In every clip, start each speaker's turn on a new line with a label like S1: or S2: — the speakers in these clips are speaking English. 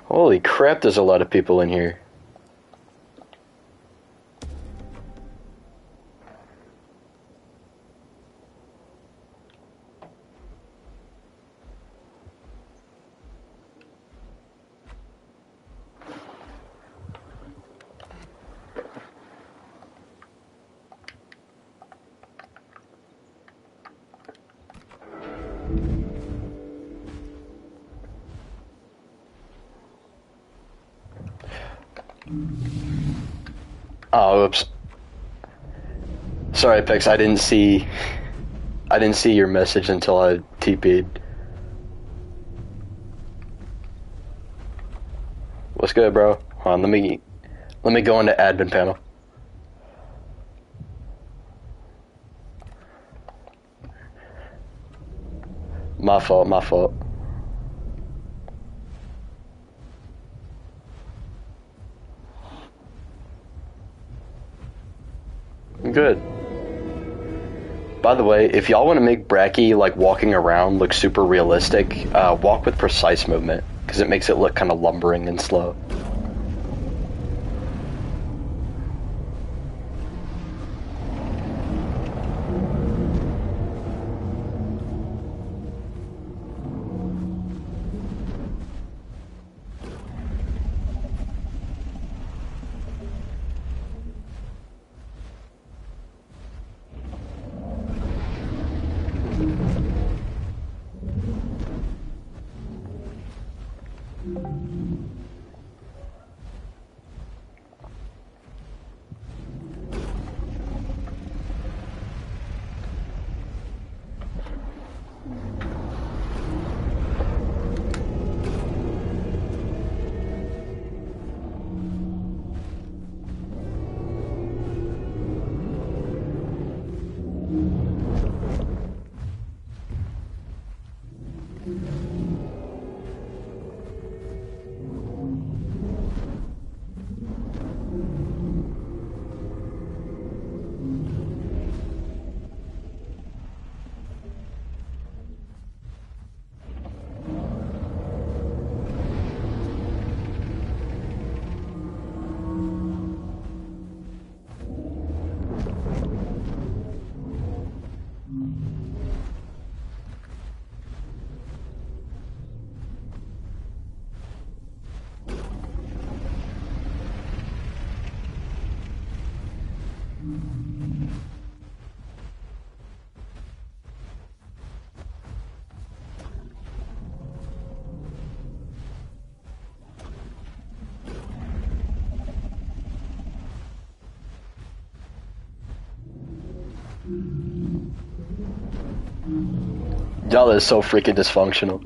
S1: Holy crap, there's a lot of people in here. Oh, oops. Sorry, Pix, I didn't see your message until I TP'd. What's good, bro? Hold on, let me go into admin panel. My fault. Good. By the way, if y'all want to make Bracky, like, walking around look super realistic, walk with precise movement, because it makes it look kind of lumbering and slow. Y'all is so freaking dysfunctional.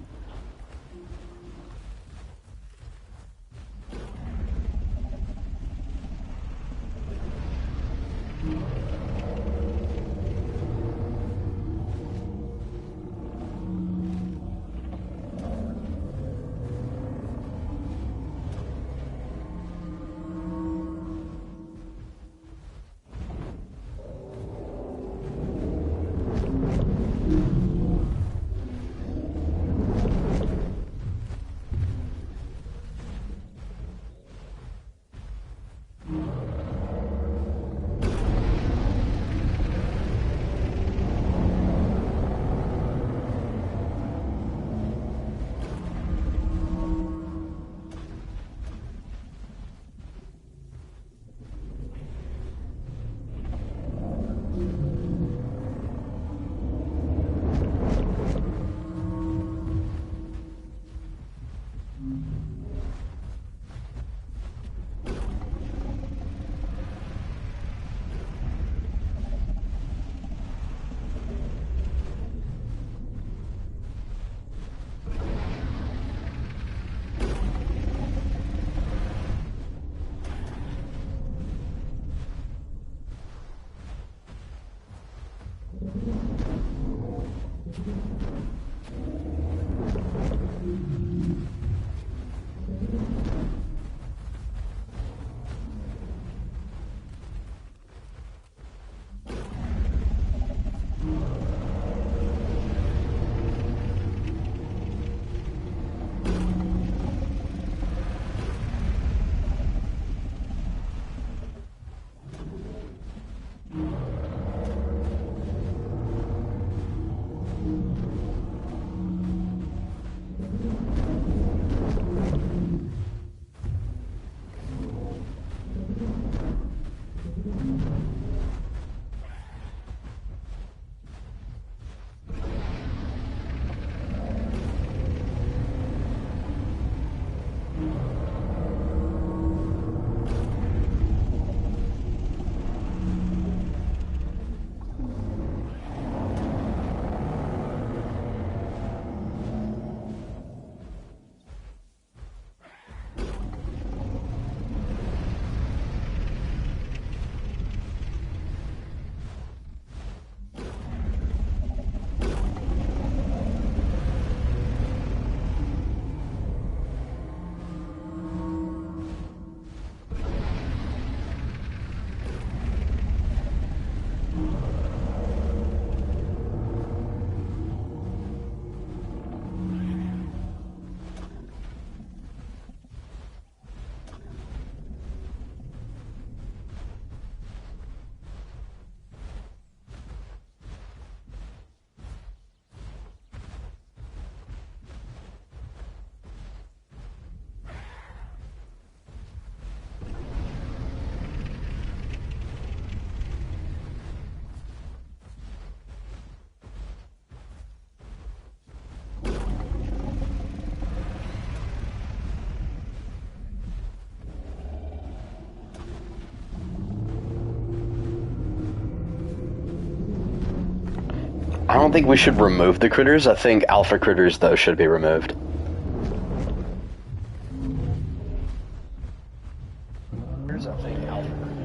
S1: I don't think we should remove the critters. I think alpha critters, though, should be removed.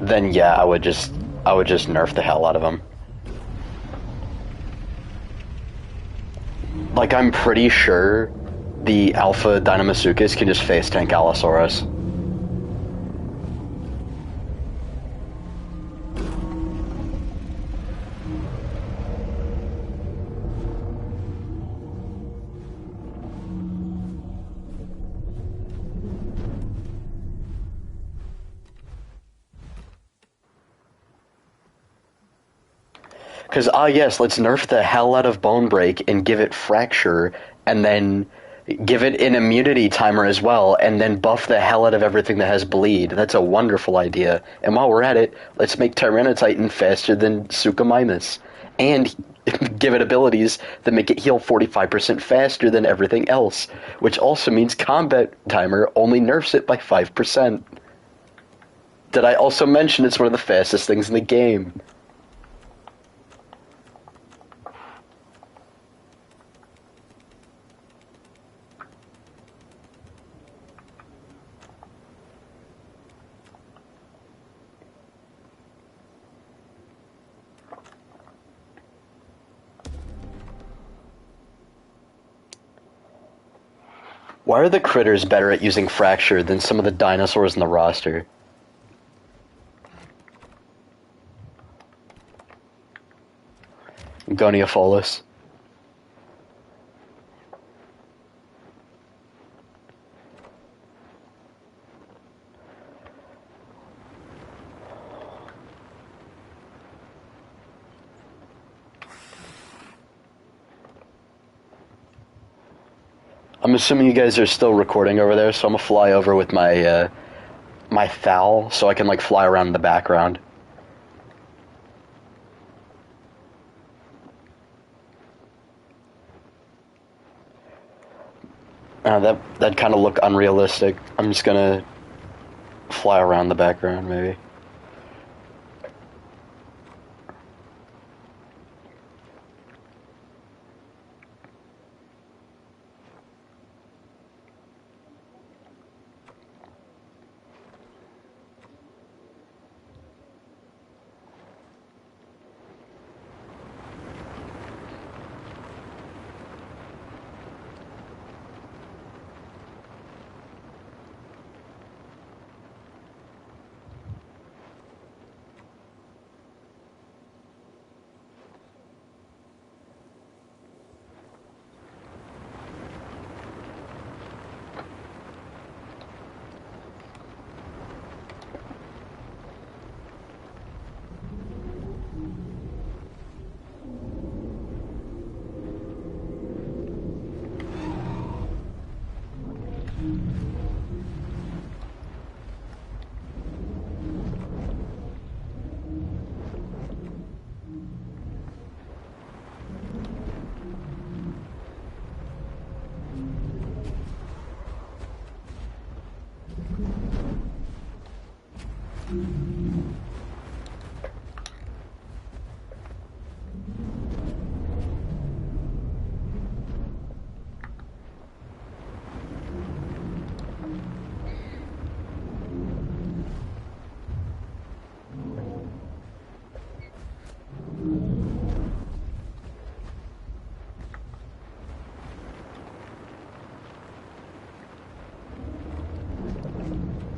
S1: Then yeah, I would just nerf the hell out of them. Like, I'm pretty sure the alpha Dynamasuchus can just face tank Allosaurus. Because, yes, let's nerf the hell out of Bone Break and give it Fracture, and then give it an immunity timer as well, and then buff the hell out of everything that has Bleed. That's a wonderful idea. And while we're at it, let's make Tyranititan faster than Suchomimus. And give it abilities that make it heal 45% faster than everything else, which also means Combat Timer only nerfs it by 5%. Did I also mention it's one of the fastest things in the game? Why are the critters better at using Fracture than some of the dinosaurs in the roster? Goniopholis. I'm assuming you guys are still recording over there, so I'm gonna fly over with my my Thal so I can like fly around in the background. That'd kind of look unrealistic. I'm just gonna fly around the background, maybe.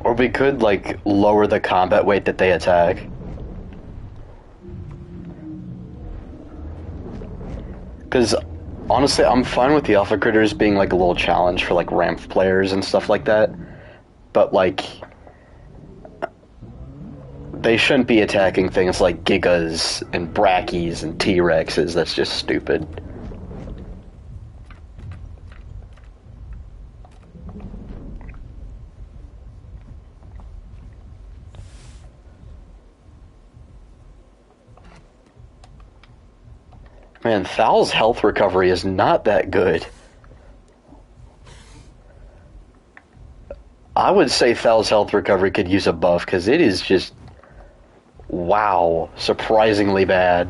S1: Or we could, like, lower the combat weight that they attack. Because, honestly, I'm fine with the Alpha Critters being, like, a little challenge for, like, Ramp players and stuff like that. But, like, they shouldn't be attacking things like Gigas and Brackies and T-Rexes. That's just stupid. Man, Thal's health recovery is not that good. I would say Thal's health recovery could use a buff, because it is just, wow, surprisingly bad.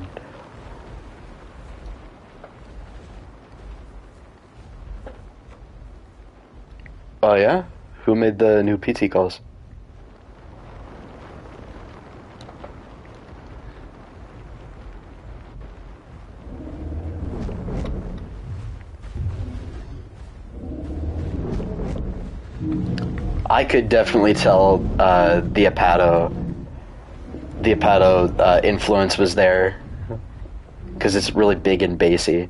S1: Oh yeah? Who made the new PT calls? I could definitely tell the Apato influence was there because it's really big and bassy.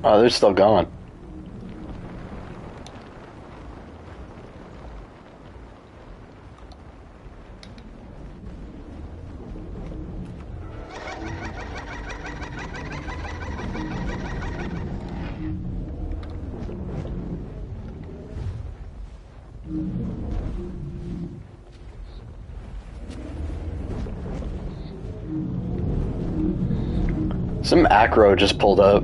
S1: Oh, they're still going. Some acro just pulled up.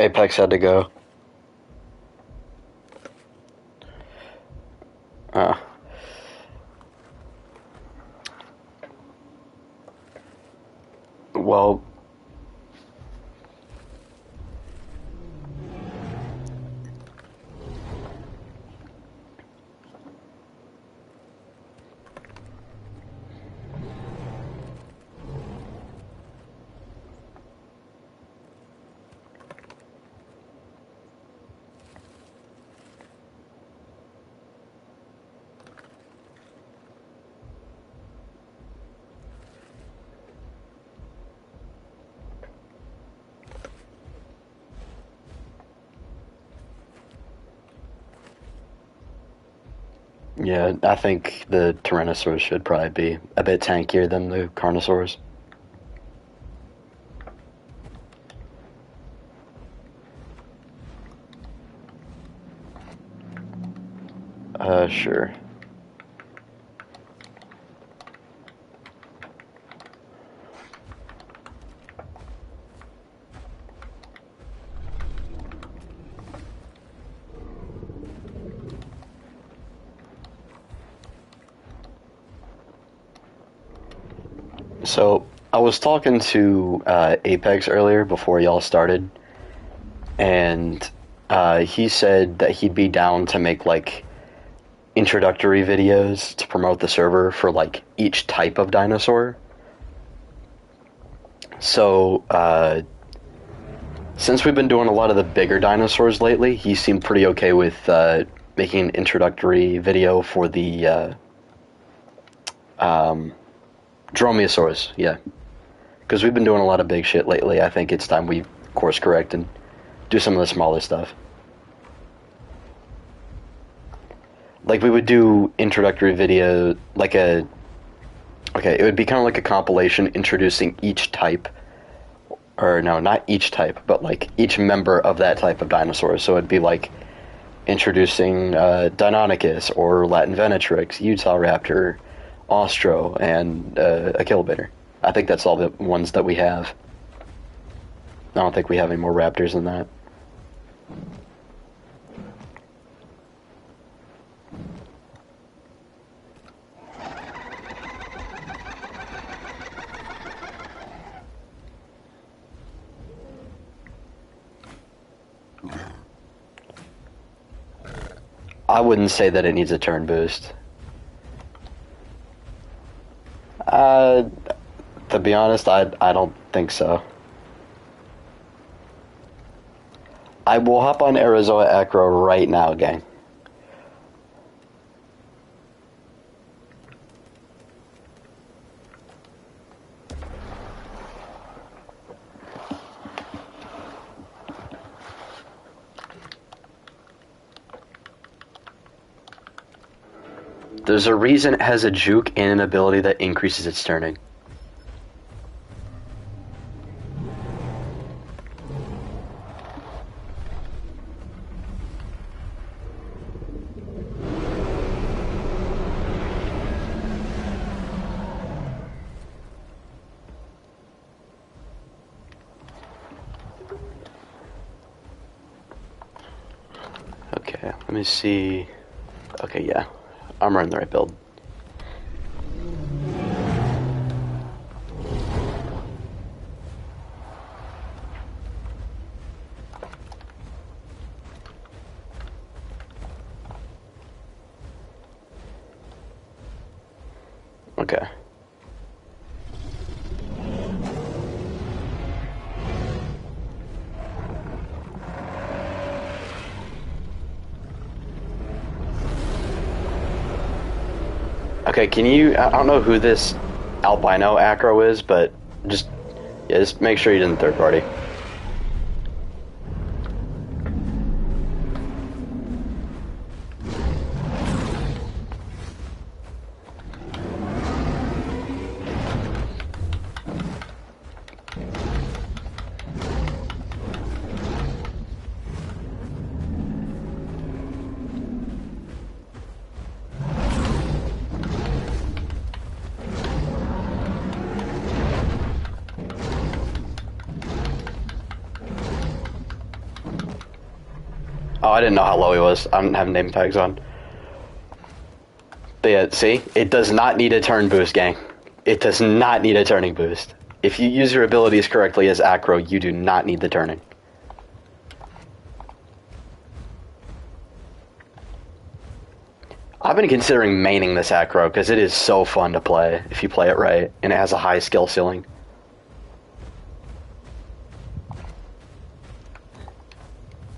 S1: Apex had to go. Uh, well, yeah, I think the Tyrannosaurus should probably be a bit tankier than the Carnosaurs. Sure. So, I was talking to Apex earlier before y'all started, and he said that he'd be down to make like introductory videos to promote the server for like each type of dinosaur. So, Since we've been doing a lot of the bigger dinosaurs lately, he seemed pretty okay with making an introductory video for the Dromaeosaurus, yeah. Because we've been doing a lot of big shit lately, I think it's time we course correct and do some of the smaller stuff. Like, we would do introductory video, like a... Okay, it would be kind of like a compilation introducing each type. Or, no, not each type, but, like, each member of that type of dinosaur. So it'd be, like, introducing Deinonychus, or Latin Venatrix, Utahraptor, Ostro, and Achillibator. I think that's all the ones that we have. I don't think we have any more raptors than that. I wouldn't say that it needs a turn boost. To be honest, I don't think so. I will hop on Arizoa Acro right now, gang. There's a reason it has a juke and an ability that increases its turning. Okay, let me see. Okay, yeah. I'm running the right build. Okay. Okay, can you... I don't know who this albino acro is, but just make sure you didn't third party. Oh, I didn't know how low he was. I don't have name tags on. But yeah, see? It does not need a turn boost, gang. It does not need a turning boost. If you use your abilities correctly as acro, you do not need the turning. I've been considering maining this acro because it is so fun to play if you play it right, and it has a high skill ceiling.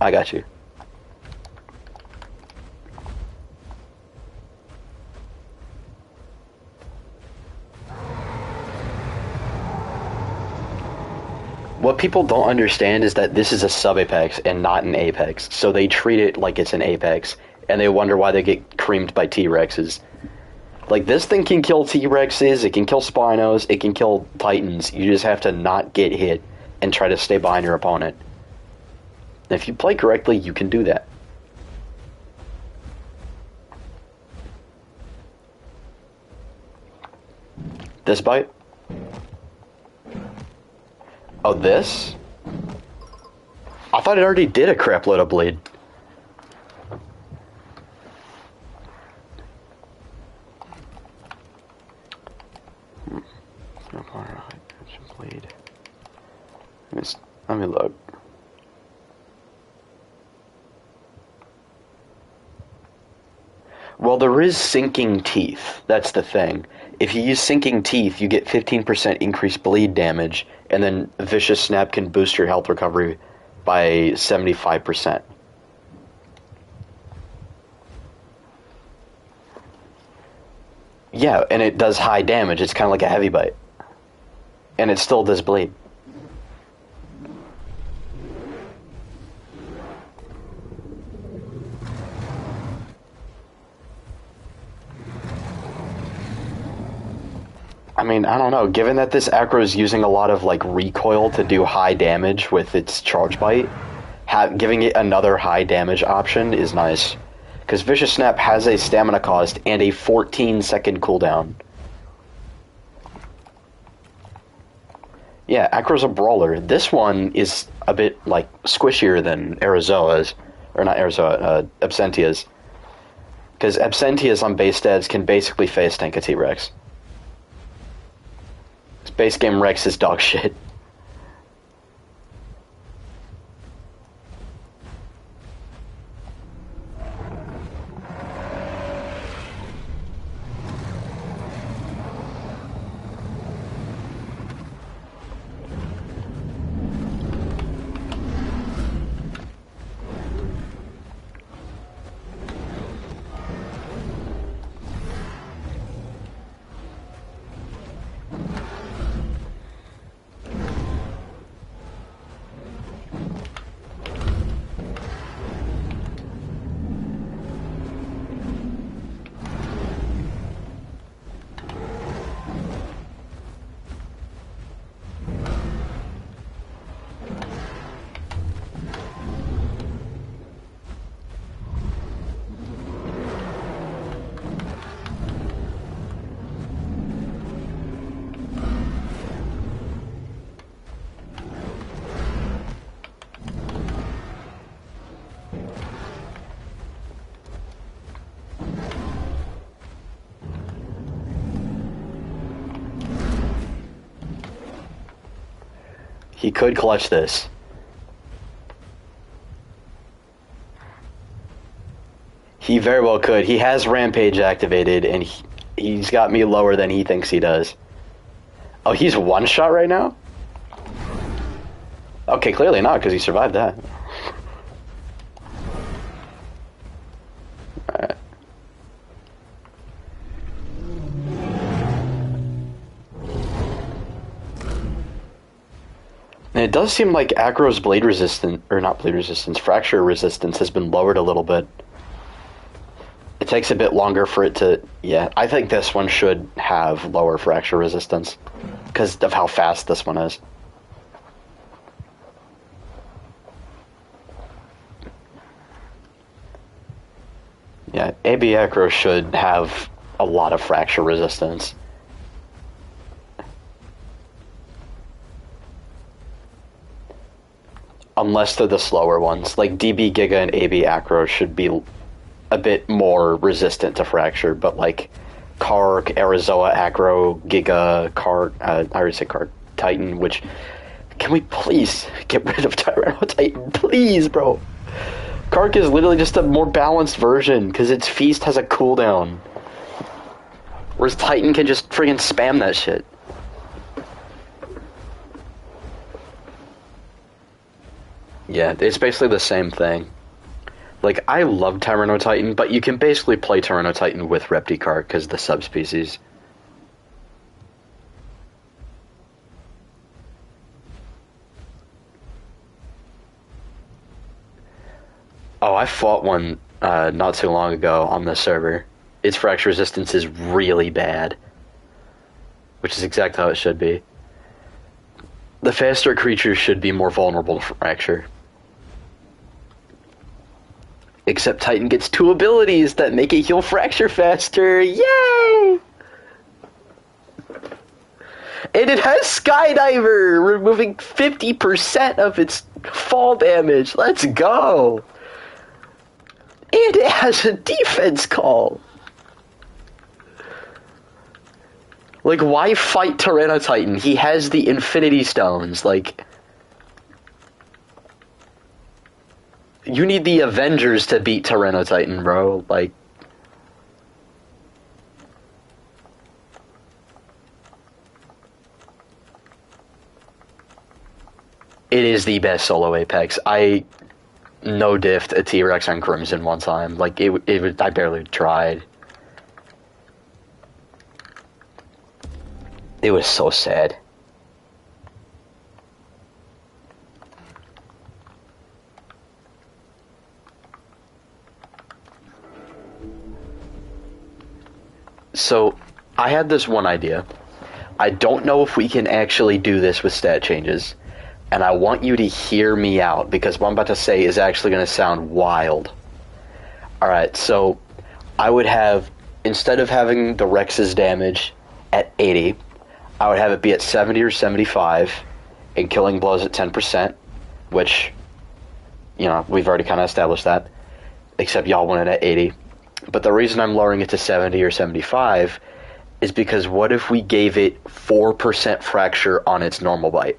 S1: I got you. What people don't understand is that this is a sub-apex and not an apex, so they treat it like it's an apex, and they wonder why they get creamed by T-Rexes. Like, this thing can kill T-Rexes, it can kill Spinos, it can kill Titans. You just have to not get hit and try to stay behind your opponent. And if you play correctly, you can do that. This bite? Oh, this? I thought it already did a crap load of bleed. Bleed. Let me look. Well, there is sinking teeth. That's the thing. If you use sinking teeth, you get 15% increased bleed damage, and then Vicious Snap can boost your health recovery by 75%. Yeah, and it does high damage. It's kind of like a heavy bite. And it still does bleed. I mean, I don't know. Given that this Acro is using a lot of like recoil to do high damage with its charge bite, giving it another high damage option is nice. Because Vicious Snap has a stamina cost and a 14-second cooldown. Yeah, Acro's a brawler. This one is a bit like squishier than Arizoa's, or not Arizoa, Absentia's. Because Absentia's on base stats can basically face tank a T-Rex. Base game Rex is dog shit. He could clutch this. He very well could. He has Rampage activated, and he's got me lower than he thinks he does. Oh, he's one shot right now? Okay, clearly not, because he survived that. Alright. And it does seem like Acro's blade resistance, or not blade resistance, fracture resistance has been lowered a little bit. It takes a bit longer for it to... Yeah, I think this one should have lower fracture resistance, because of how fast this one is. Yeah, AB Acro should have a lot of fracture resistance. Unless they're the slower ones. Like DB Giga and AB Acro should be a bit more resistant to fracture, but like Kark, Arizoa Acro, Giga, Kark, I already said Kark, Titan, which... Can we please get rid of Tyranno Titan? Please, bro. Kark is literally just a more balanced version, because its Feast has a cooldown. Whereas Titan can just friggin' spam that shit. Yeah, it's basically the same thing. Like, I love Tyranno Titan, but you can basically play Tyranno Titan with Reptikark because the subspecies. Oh, I fought one not too long ago on the server. Its fracture resistance is really bad. Which is exactly how it should be. The faster creatures should be more vulnerable to fracture. Except Titan gets two abilities that make it heal fracture faster. Yay! And it has Skydiver, removing 50% of its fall damage. Let's go! And it has a defense call. Like, why fight Tyranno Titan? He has the Infinity Stones. Like, you need the Avengers to beat Tyranno Titan, bro. Like, It is the best solo Apex. I no diffed a T-Rex on Crimson one time. Like, I barely tried. It was so sad. So, I had this one idea. I don't know if we can actually do this with stat changes, and I want you to hear me out, because what I'm about to say is actually going to sound wild. Alright, so I would have, instead of having the Rex's damage at 80, I would have it be at 70 or 75, and killing blows at 10%, which, you know, we've already kind of established that, except y'all want it at 80. But the reason I'm lowering it to 70 or 75 is because what if we gave it 4% fracture on its normal bite?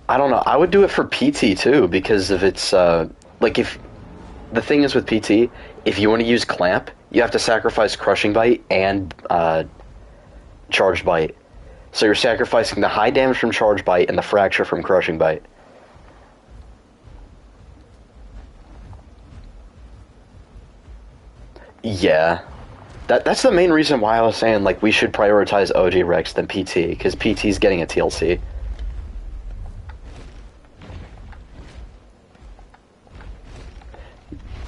S1: I don't know. I would do it for PT too, because of its, like, if the thing is with PT, if you want to use Clamp, you have to sacrifice Crushing Bite and Charged Bite. So you're sacrificing the high damage from Charged Bite and the fracture from Crushing Bite. Yeah. That's the main reason why I was saying, like, we should prioritize OG Rex than PT, because PT's getting a TLC.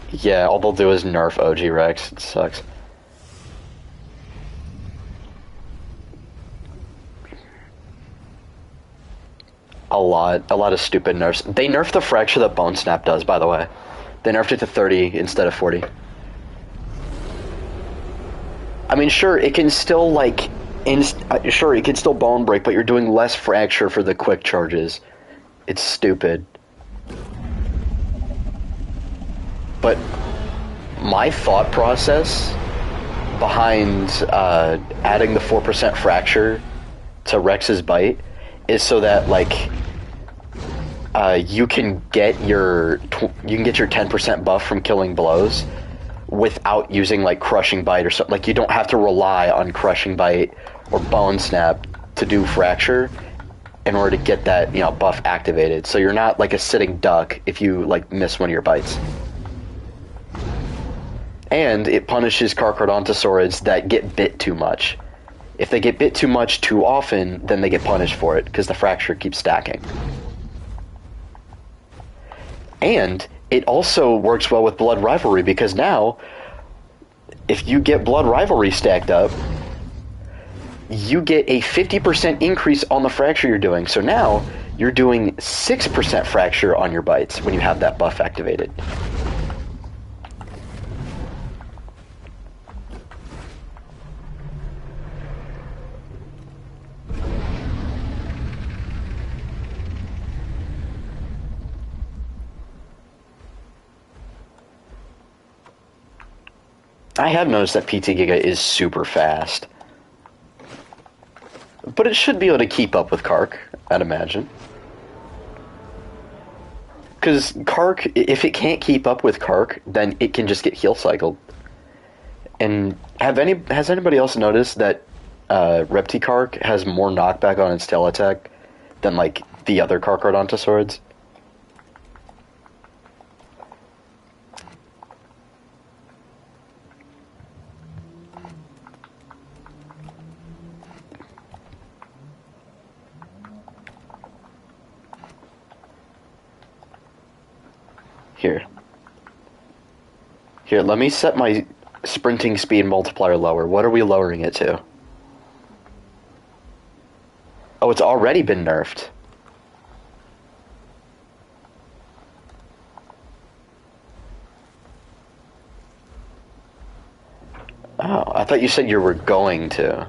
S1: Yeah, all they'll do is nerf OG Rex. It sucks. A lot of stupid nerfs. They nerfed the fracture that Bone Snap does, by the way. They nerfed it to 30 instead of 40. I mean, sure, it can still, like, sure, it can still bone break, but you're doing less fracture for the quick charges. It's stupid. But my thought process behind adding the 4% fracture to Rex's bite is so that, like, you can get your 10% buff from killing blows without using, like, Crushing Bite or something. Like, you don't have to rely on Crushing Bite or Bone Snap to do fracture in order to get that, you know, buff activated. So you're not like a sitting duck if you, like, miss one of your bites. And it punishes Carcharodontosaurids that get bit too much. If they get bit too much too often, then they get punished for it, because the fracture keeps stacking. And it also works well with Blood Rivalry, because now, if you get Blood Rivalry stacked up, you get a 50% increase on the fracture you're doing. So now, you're doing 6% fracture on your bites when you have that buff activated. I have noticed that PT Giga is super fast. But it should be able to keep up with Kark, I'd imagine. Because Kark, if it can't keep up with Kark, then it can just get heal cycled. And has anybody else noticed that Reptikark has more knockback on its tail attack than, like, the other Carcharodontosaurids? Here, let me set my sprinting speed multiplier lower. What are we lowering it to? Oh, it's already been nerfed. Oh, I thought you said you were going to.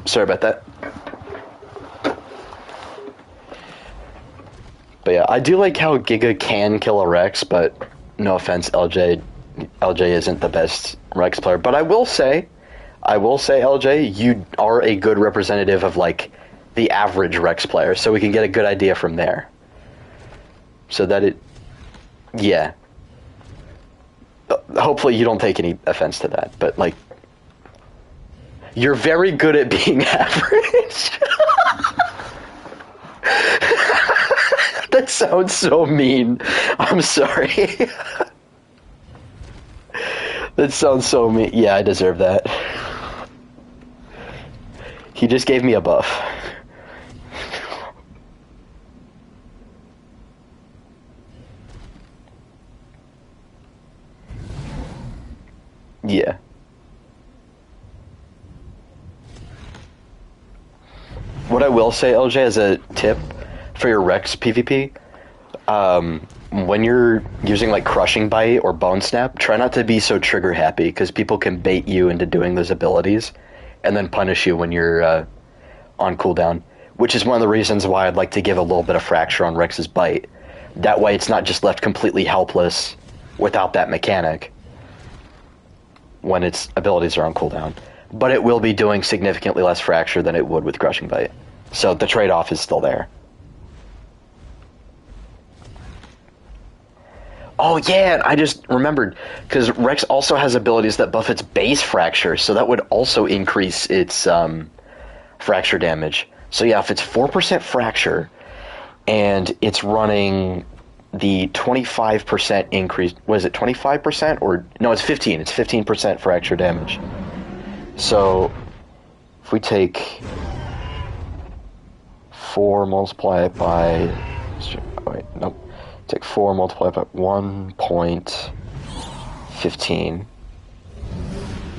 S1: Sorry about that. But yeah, I do like how Giga can kill a Rex, but no offense, LJ isn't the best Rex player. But I will say, LJ, you are a good representative of, like, the average Rex player, so we can get a good idea from there. So that it... Yeah. Hopefully you don't take any offense to that, but, like... You're very good at being average. That sounds so mean. I'm sorry. That sounds so mean. Yeah, I deserve that. He just gave me a buff. Yeah. What I will say, LJ, as a tip for your Rex PvP, when you're using, like, Crushing Bite or Bone Snap, try not to be so trigger happy, because people can bait you into doing those abilities and then punish you when you're on cooldown, which is one of the reasons why I'd like to give a little bit of Fracture on Rex's Bite. That way it's not just left completely helpless without that mechanic when its abilities are on cooldown. But it will be doing significantly less Fracture than it would with Crushing Bite. So the trade-off is still there. Oh yeah, I just remembered, because Rex also has abilities that buff its base Fracture, so that would also increase its Fracture damage. So yeah, if it's 4% Fracture, and it's running the 25% increase, what is it, 25%? Or, no, it's 15. It's 15% Fracture damage. So, if we take 4, multiply it by... Wait, nope. Take 4, multiply it by 1.15.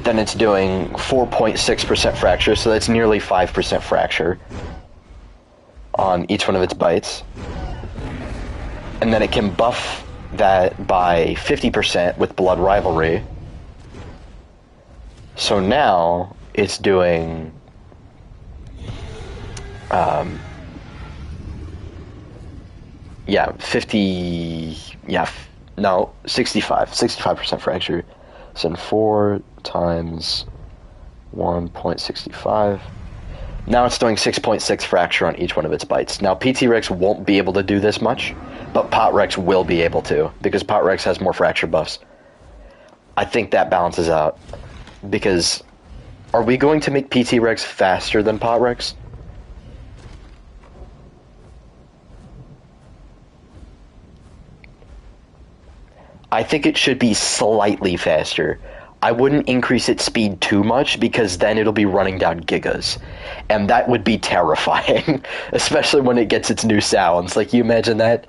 S1: Then it's doing 4.6% Fracture, so that's nearly 5% Fracture on each one of its bites. And then it can buff that by 50% with Blood Rivalry. So now it's doing 65% Fracture. So in 4 times 1.65. Now it's doing 6.6 Fracture on each one of its bites. Now PT Rex won't be able to do this much, but Pot Rex will be able to, because Pot Rex has more Fracture buffs. I think that balances out, because are we going to make PT Rex faster than Pot Rex? I think it should be slightly faster. I wouldn't increase its speed too much, because then it'll be running down gigas. And that would be terrifying, especially when it gets its new sounds. Like, you imagine that?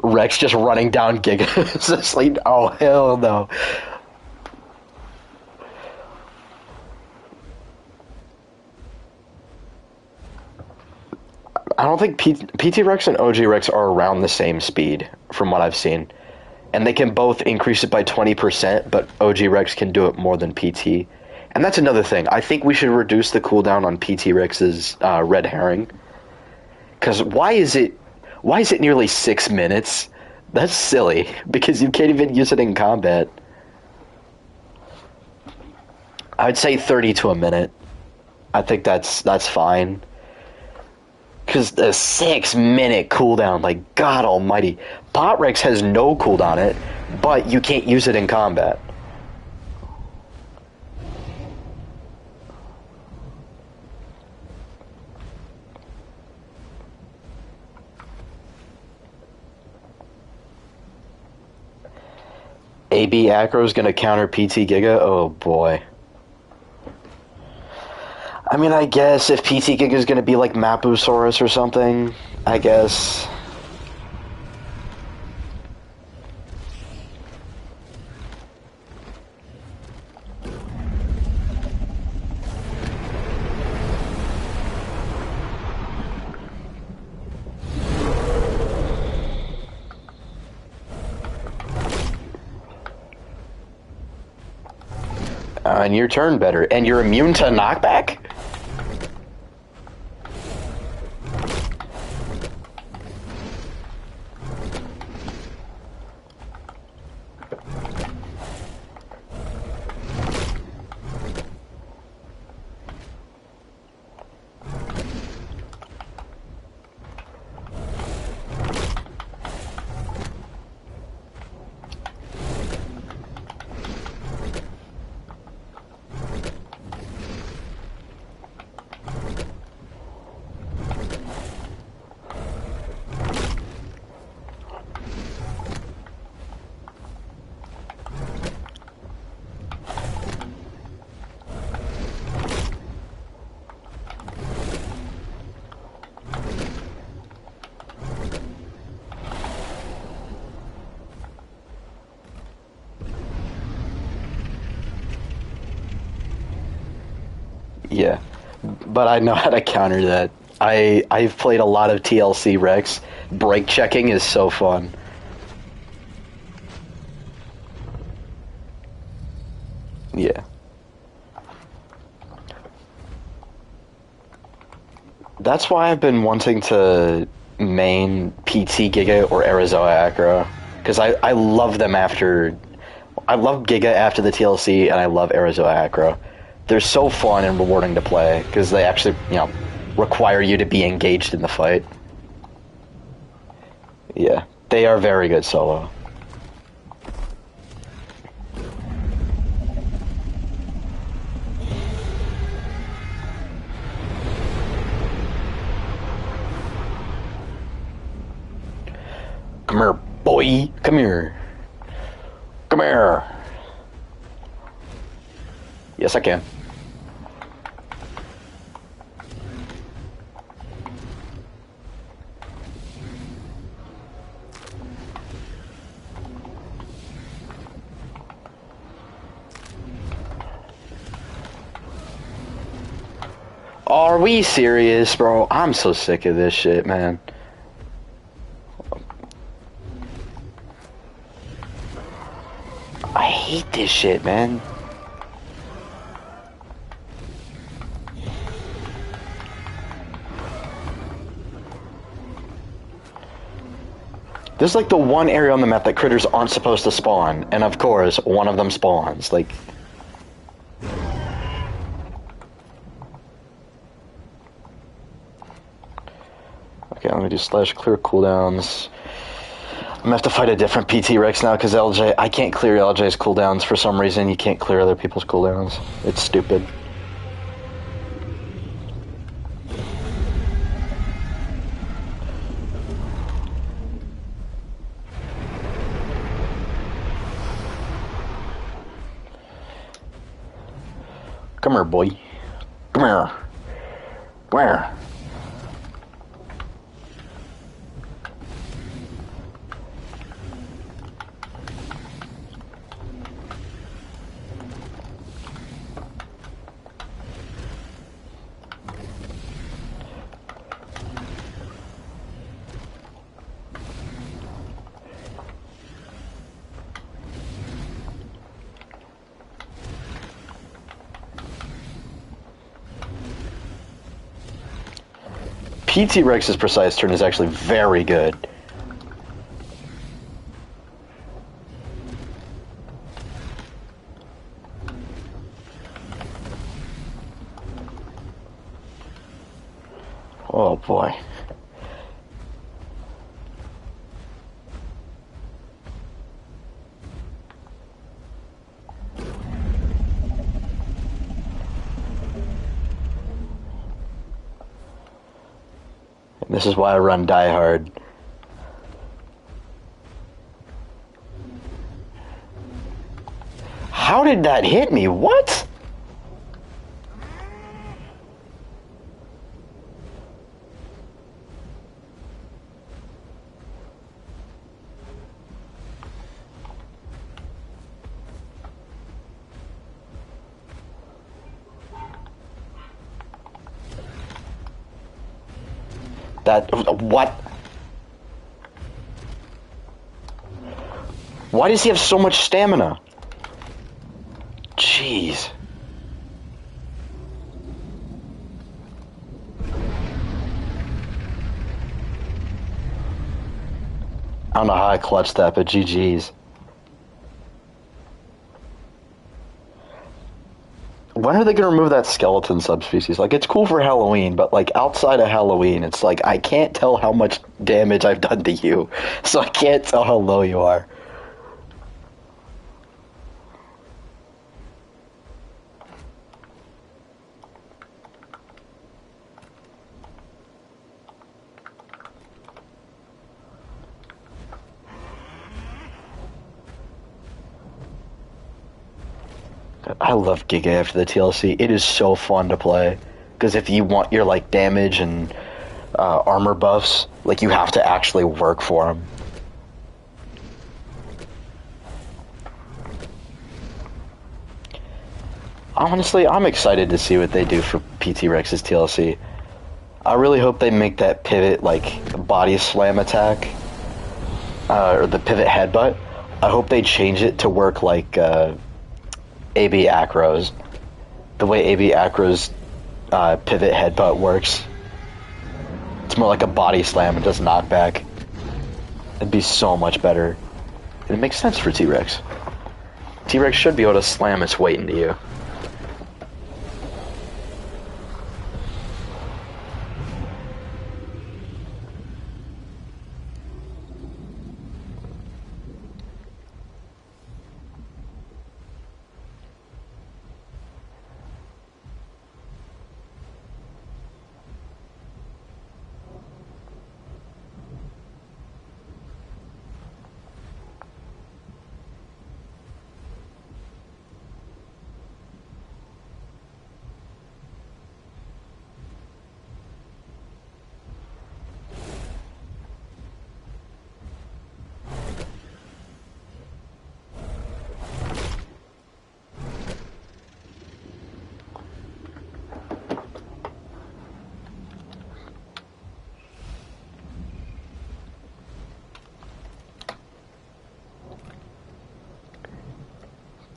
S1: Rex just running down gigas. It's like, oh, hell no. I don't think PT Rex and OG Rex are around the same speed, from what I've seen. And they can both increase it by 20%, but OG Rex can do it more than PT. And that's another thing. I think we should reduce the cooldown on PT Rex's Red Herring. Because why is it nearly 6 minutes? That's silly, because you can't even use it in combat. I'd say 30 to a minute. I think that's fine. Because the 6 minute cooldown, like, God almighty. Pot Rex has no cooldown on it, but you can't use it in combat. AB Acro is going to counter PT Giga? Oh boy. I mean, I guess if PT Giga is going to be like Mapusaurus or something, I guess. And your turn better. And you're immune to knockback? Yeah, but I know how to counter that. I've played a lot of TLC Rex. Break checking is so fun. Yeah. That's why I've been wanting to main PT Giga or Arizoa Acro. Because I love them after... I love Giga after the TLC, and I love Arizoa Acro. They're so fun and rewarding to play, because they actually, require you to be engaged in the fight. Yeah, they are very good solo. Come here, boy. Come here. Come here. Yes, I can. Are we serious, bro? I'm so sick of this shit, man. I hate this shit, man. There's like the one area on the map that critters aren't supposed to spawn, and of course, one of them spawns. Like... Okay, let me do slash clear cooldowns. I'm gonna have to fight a different PT Rex now, because LJ... I can't clear LJ's cooldowns for some reason. You can't clear other people's cooldowns. It's stupid. Come here, boy. Come here. Where? PT Rex's precise turn is actually very good. Oh boy. This is why I run Die Hard. How did that hit me? What? What? Why does he have so much stamina? Jeez. I don't know how I clutched that, but GG's. When are they gonna remove that skeleton subspecies? Like, it's cool for Halloween, but like outside of Halloween, it's like I can't tell how much damage I've done to you, so I can't tell how low you are. I love Giga after the TLC. It is so fun to play. Because if you want your, like, damage and armor buffs, like, you have to actually work for them. Honestly, I'm excited to see what they do for PT Rex's TLC. I really hope they make that pivot, like, body slam attack, or the pivot headbutt. I hope they change it to work like AB Acro's. The way AB Acro's pivot headbutt works. It's more like a body slam, it does knockback. It'd be so much better. And it makes sense for T-Rex. T-Rex should be able to slam its weight into you.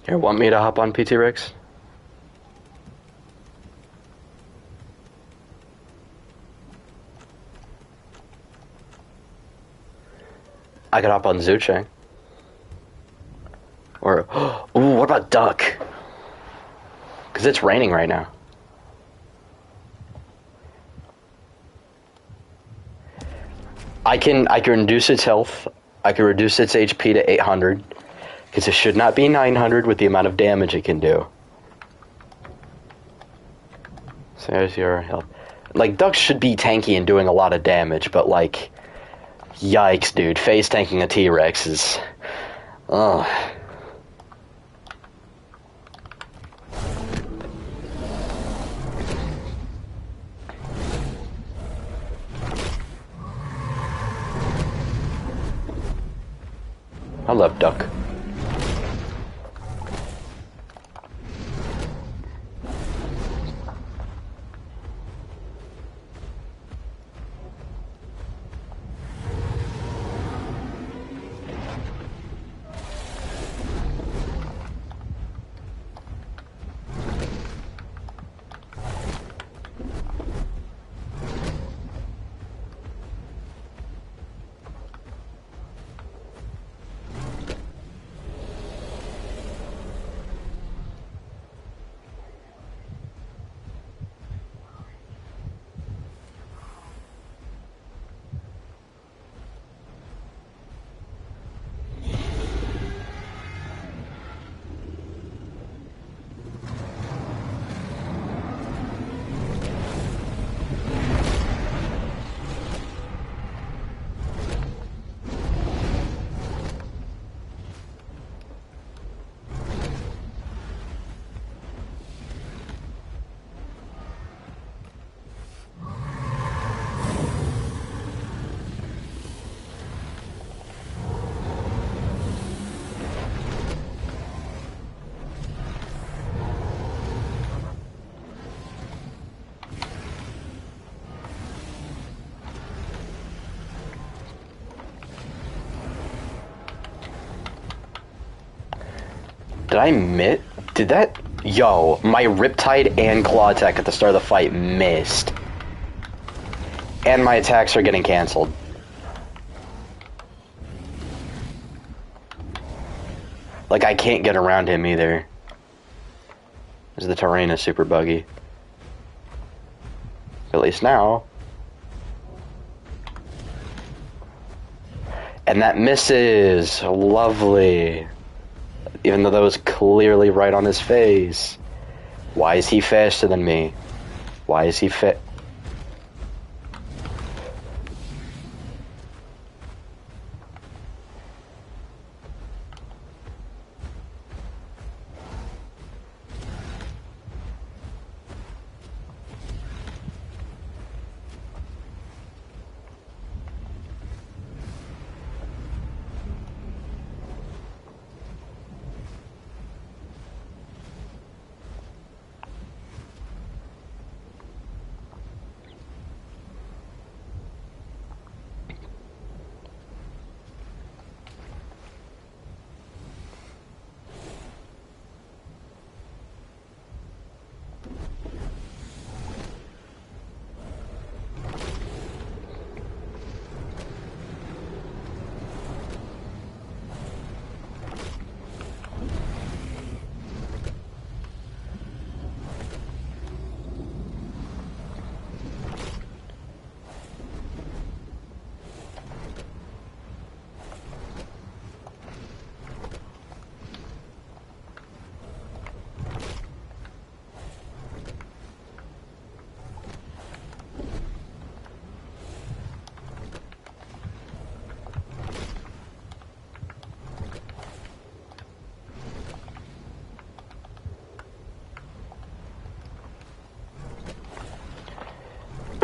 S1: Here, want me to hop on PT Rex? I could hop on Zucheng. Or, ooh, what about Duck? Because it's raining right now. I can reduce its health. I can reduce its HP to 800. Because it should not be 900 with the amount of damage it can do. So there's your health. Like, Duck should be tanky and doing a lot of damage, but like, yikes, dude. Phase tanking a T-Rex is... Ugh. I love Duck. Did I miss? Did that? Yo, my Riptide and Claw attack at the start of the fight missed. And my attacks are getting cancelled. Like, I can't get around him either. Because the terrain is super buggy. At least now. And that misses. Lovely. Even though that was clearly right on his face. Why is he faster than me? Why is he fit?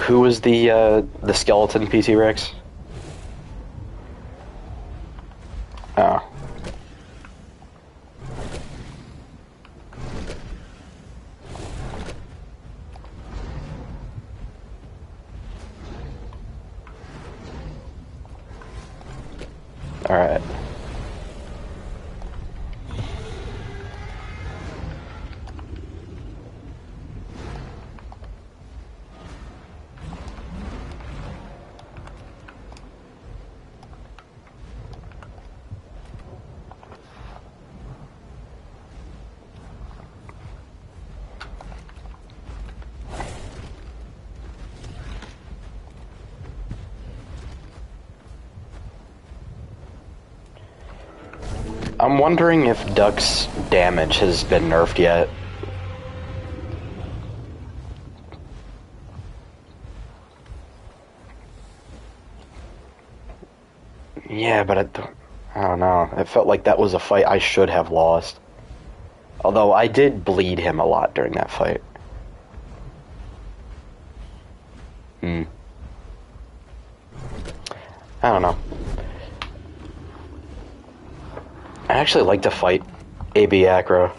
S1: Who was the skeleton PT Rex? Oh. Alright. I'm wondering if Duck's damage has been nerfed yet. Yeah, but I don't know. It felt like that was a fight I should have lost. Although I did bleed him a lot during that fight. I don't know. I actually like to fight AB Acro.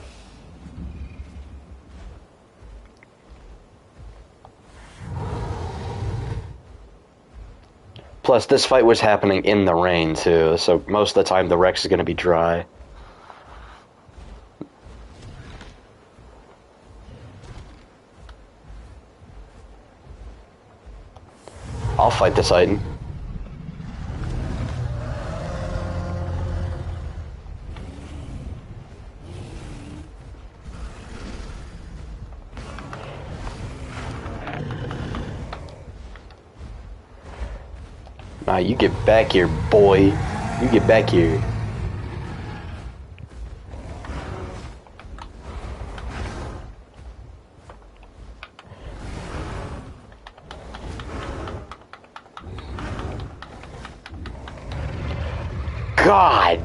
S1: Plus, this fight was happening in the rain, too, so most of the time the Rex is going to be dry. I'll fight the Titan. Nah, you get back here, boy. You get back here. God!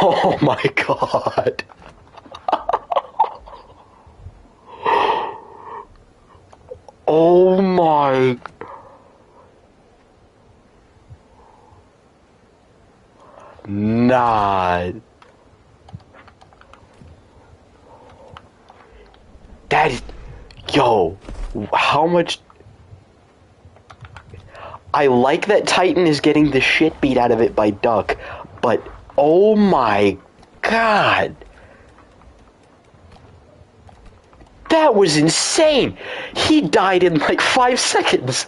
S1: Oh my God. Oh my. Nah. That is. Yo. How much. I like that Titan is getting the shit beat out of it by Duck, but oh my God. That was insane! He died in like 5 seconds!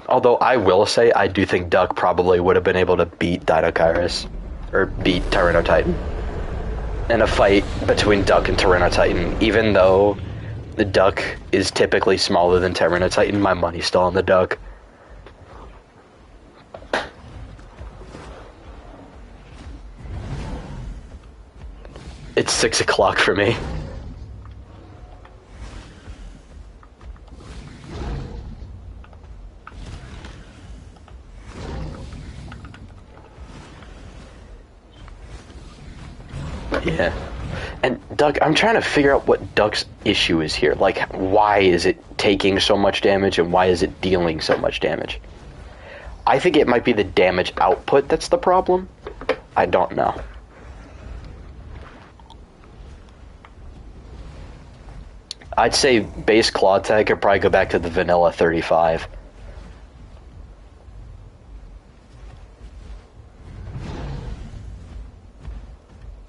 S1: Although I will say, I do think Duck probably would have been able to beat Dinokyros. Or beat Tyranotitan. In a fight between Duck and Tyranotitan, even though the Duck is typically smaller than Tyranotitan, my money's still on the Duck. It's 6 o'clock for me. Yeah. And Duck, I'm trying to figure out what Duck's issue is here. Like, why is it taking so much damage and why is it dealing so much damage? I think it might be the damage output that's the problem. I don't know. I'd say base Claw Tag could probably go back to the vanilla 35.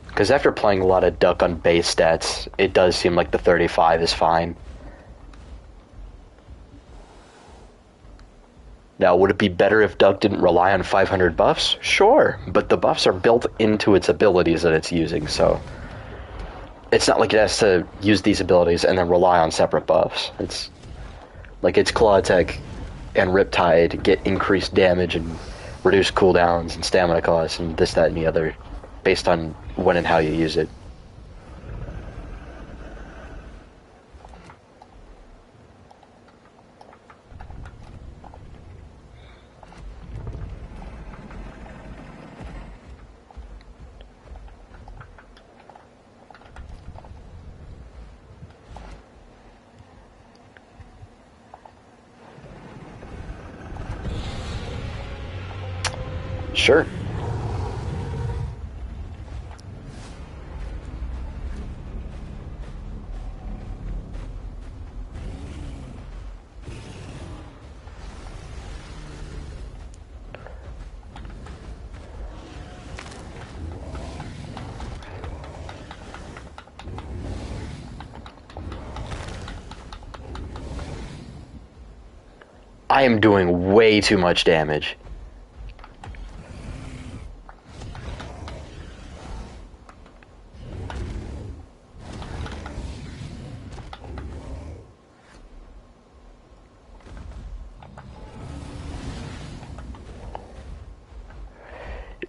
S1: Because after playing a lot of Duck on base stats, it does seem like the 35 is fine. Now, would it be better if Duck didn't rely on 500 buffs? Sure, but the buffs are built into its abilities that it's using, so it's not like it has to use these abilities and then rely on separate buffs. It's like its Claw Attack and Riptide get increased damage and reduced cooldowns and stamina costs and this, that, and the other based on when and how you use it. Sure. I am doing way too much damage.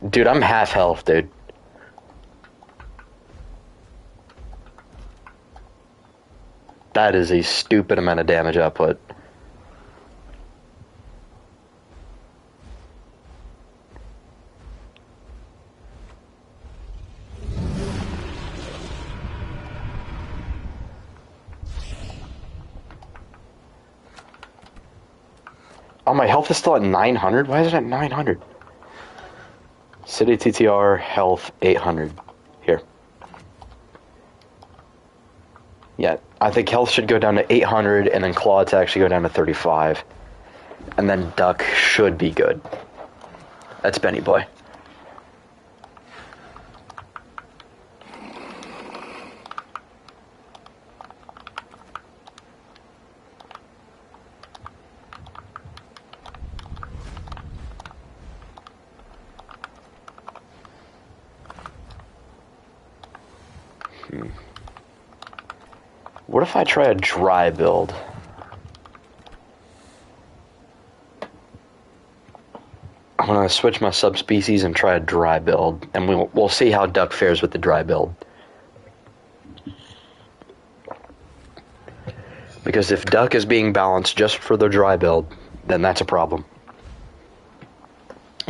S1: Dude, I'm half health, dude. That is a stupid amount of damage output. Oh, my health is still at 900? Why is it at 900? City TTR, health 800. Here. Yeah, I think health should go down to 800, and then claw attack should go down to 35. And then duck should be good. That's Benny Boy. What if I try a dry build? I'm gonna switch my subspecies and try a dry build, and we'll see how duck fares with the dry build. Because if duck is being balanced just for the dry build, then that's a problem.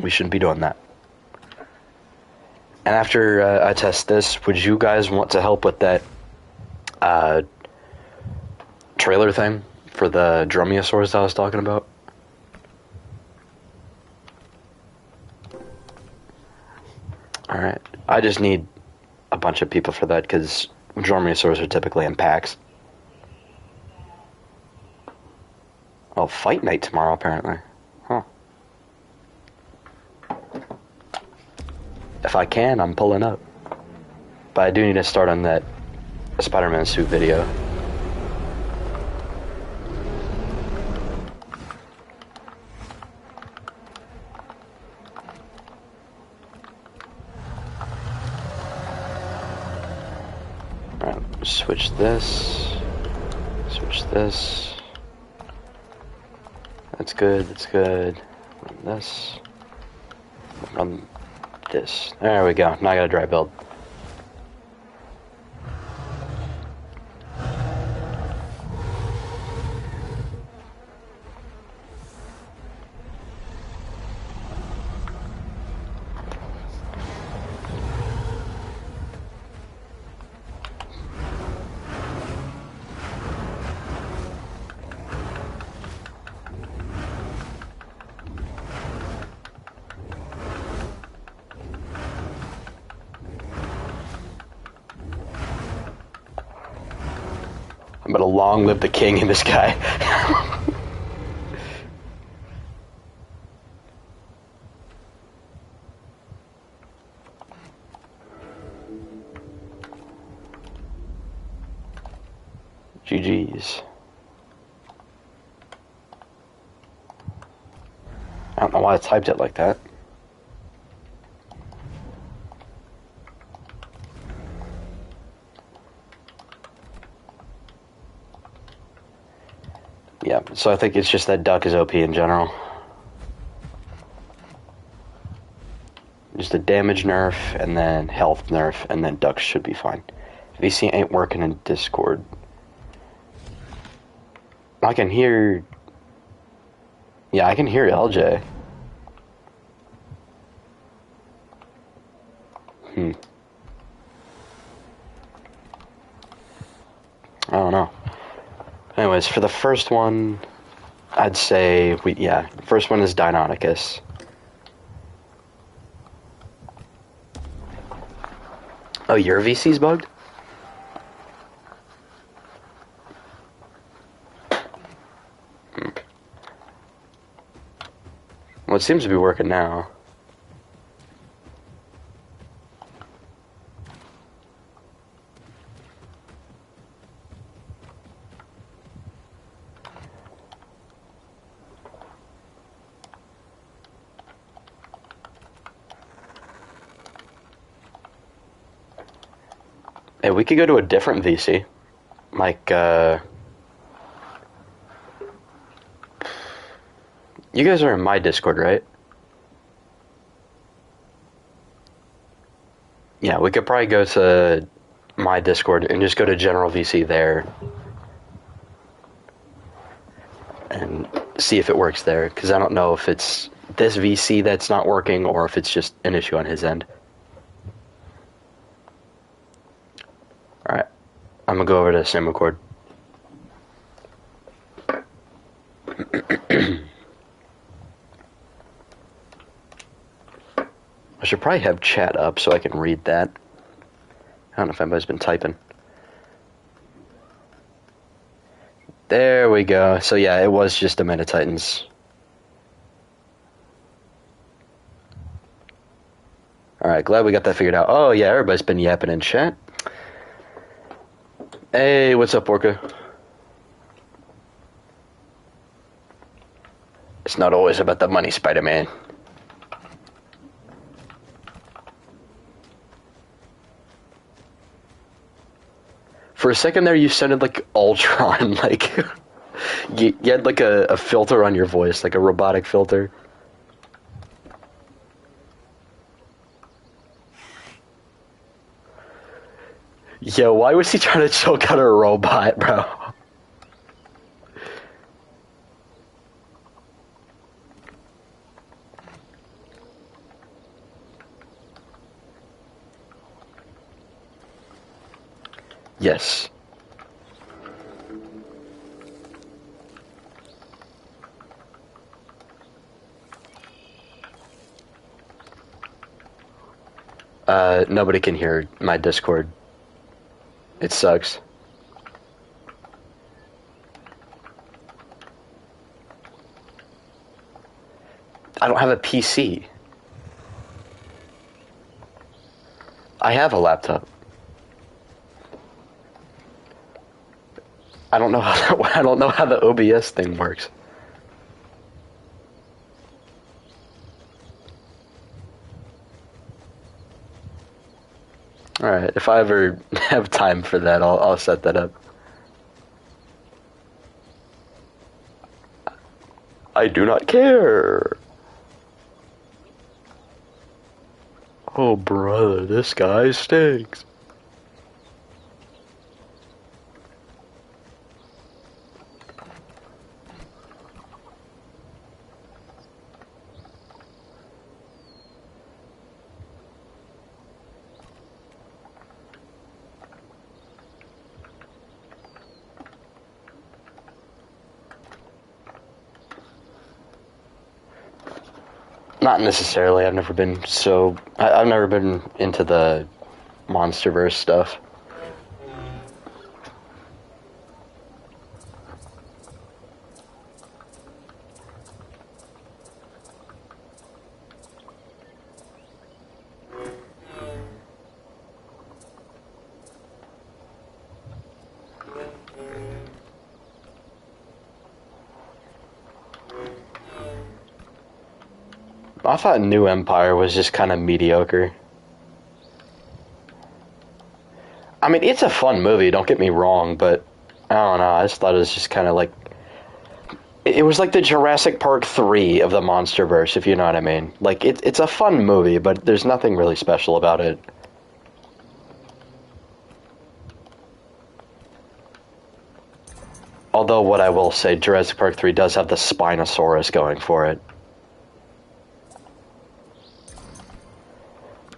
S1: We shouldn't be doing that. And after I test this, would you guys want to help with that trailer thing for the Dromaeosaurs I was talking about? Alright. I just need a bunch of people for that, because Dromaeosaurs are typically in packs. Oh, fight night tomorrow, apparently. Huh. If I can, I'm pulling up. But I do need to start on that Spider-Man suit video. Alright, switch this. Switch this. That's good, that's good. Run this. Run this. There we go. Now I got a dry build. But long live the king in this guy. GG's. I don't know why I typed it like that. Yeah, so I think it's just that duck is OP in general. Just a damage nerf, and then health nerf, and then duck should be fine. VC ain't working in Discord. I can hear... Yeah, I can hear LJ. I don't know. Anyways, for the first one, I'd say, the first one is Deinonychus. Oh, your VC's bugged? Well, it seems to be working now. Hey, we could go to a different VC. Like, you guys are in my Discord, right? Yeah, we could probably go to my Discord and just go to General VC there. And see if it works there. Because I don't know if it's this VC that's not working or if it's just an issue on his end. Alright. I'm gonna go over to Simacord. I should probably have chat up so I can read that. I don't know if anybody's been typing. There we go. So yeah, it was just a Metatitans. Alright, glad we got that figured out. Oh yeah, everybody's been yapping in chat. Hey, what's up, Orca? It's not always about the money, Spider-Man. For a second there, you sounded like Ultron, like... you had like a filter on your voice, like a robotic filter. Yo, why was he trying to choke out a robot, bro? Yes. Nobody can hear my Discord. It sucks. I don't have a PC. I have a laptop. I don't know how I don't know how the OBS thing works. Alright, if I ever have time for that, I'll set that up. I do not care. Oh, brother, this guy stinks. Not necessarily. I've never been so... I've never been into the MonsterVerse stuff. I thought New Empire was just kind of mediocre. I mean, it's a fun movie, don't get me wrong, but I don't know, I just thought it was just kind of like... It was like the Jurassic Park 3 of the MonsterVerse, if you know what I mean. Like, it's a fun movie, but there's nothing really special about it. Although, what I will say, Jurassic Park 3 does have the Spinosaurus going for it.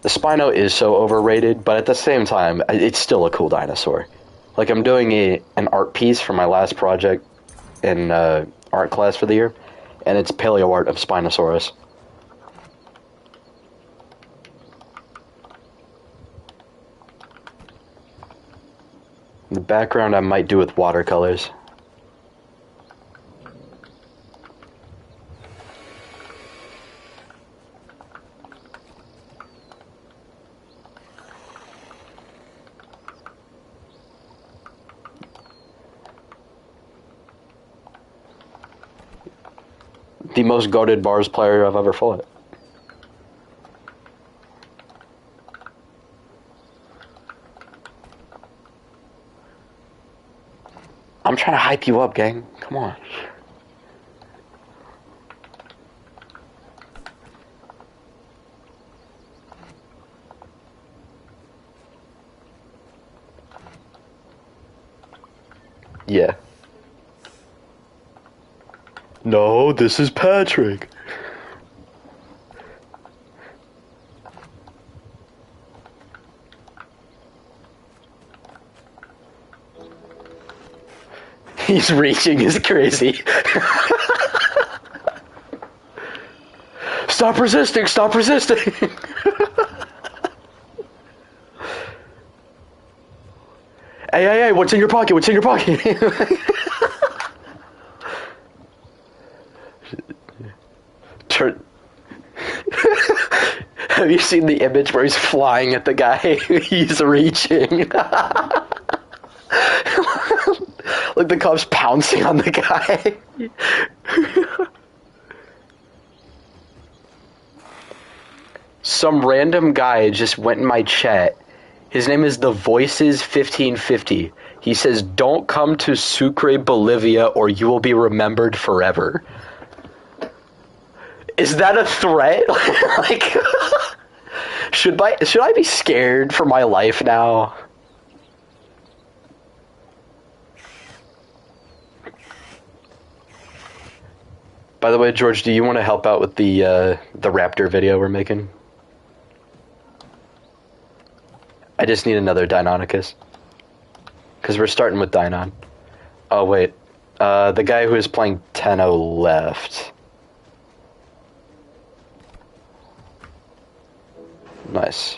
S1: The Spino is so overrated, but at the same time, it's still a cool dinosaur. Like, I'm doing an art piece for my last project in art class for the year, and it's paleo art of Spinosaurus. The background I might do with watercolors. The most goated bars player I've ever fought. I'm trying to hype you up, gang. Come on. Yeah. No, this is Patrick. He's reaching is crazy. Stop resisting, stop resisting. Hey, what's in your pocket? What's in your pocket? Turn. Have you seen the image where he's flying at the guy? He's reaching. Like the cop's pouncing on the guy. Some random guy just went in my chat. His name is The Voices 1550. He says, "Don't come to Sucre, Bolivia, or you will be remembered forever." Is that a threat? Like, should I be scared for my life now? By the way, George, do you want to help out with the raptor video we're making? I just need another Deinonychus. Because we're starting with Dynon. Oh, wait. The guy who is playing Tenno left. Nice.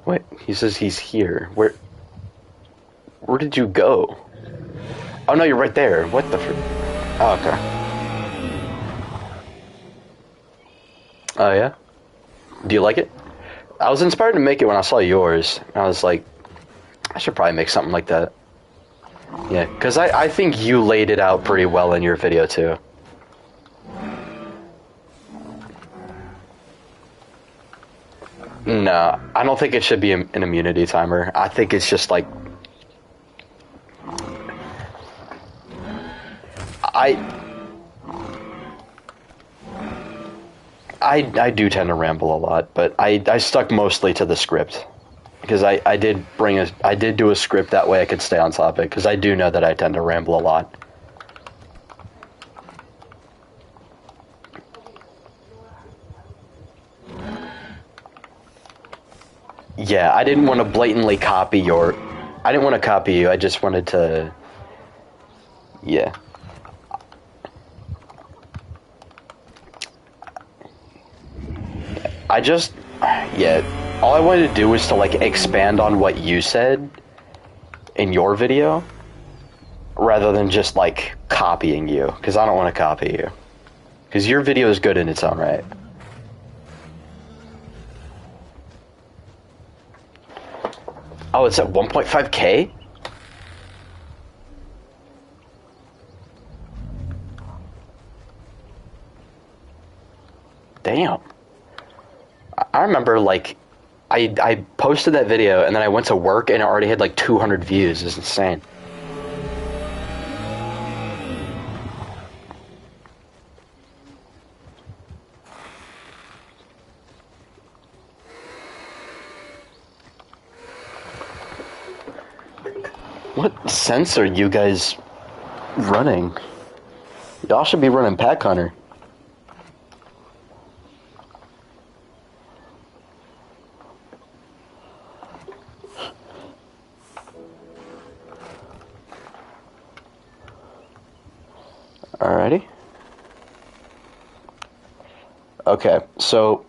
S1: Wait, he says he's here. Where did you go? Oh no, you're right there. What the fr- Oh, okay. Oh yeah? Do you like it? I was inspired to make it when I saw yours. I was like, I should probably make something like that. Yeah, because I think you laid it out pretty well in your video too. No, I don't think it should be an immunity timer. I think it's just like... I do tend to ramble a lot, but I stuck mostly to the script. Because I did do a script that way I could stay on topic, because I do know that I tend to ramble a lot. Yeah, I didn't want to blatantly copy your... I didn't want to copy you, I just wanted to... Yeah. Yeah, all I wanted to do was to, like, expand on what you said in your video, rather than just, like, copying you, because I don't want to copy you. Because your video is good in its own right. Oh, it's at 1.5K? Damn. I remember, like, I posted that video, and then I went to work, and it already had, like, 200 views. It's insane. What sense are you guys running? Y'all should be running Pack Hunter. Okay, so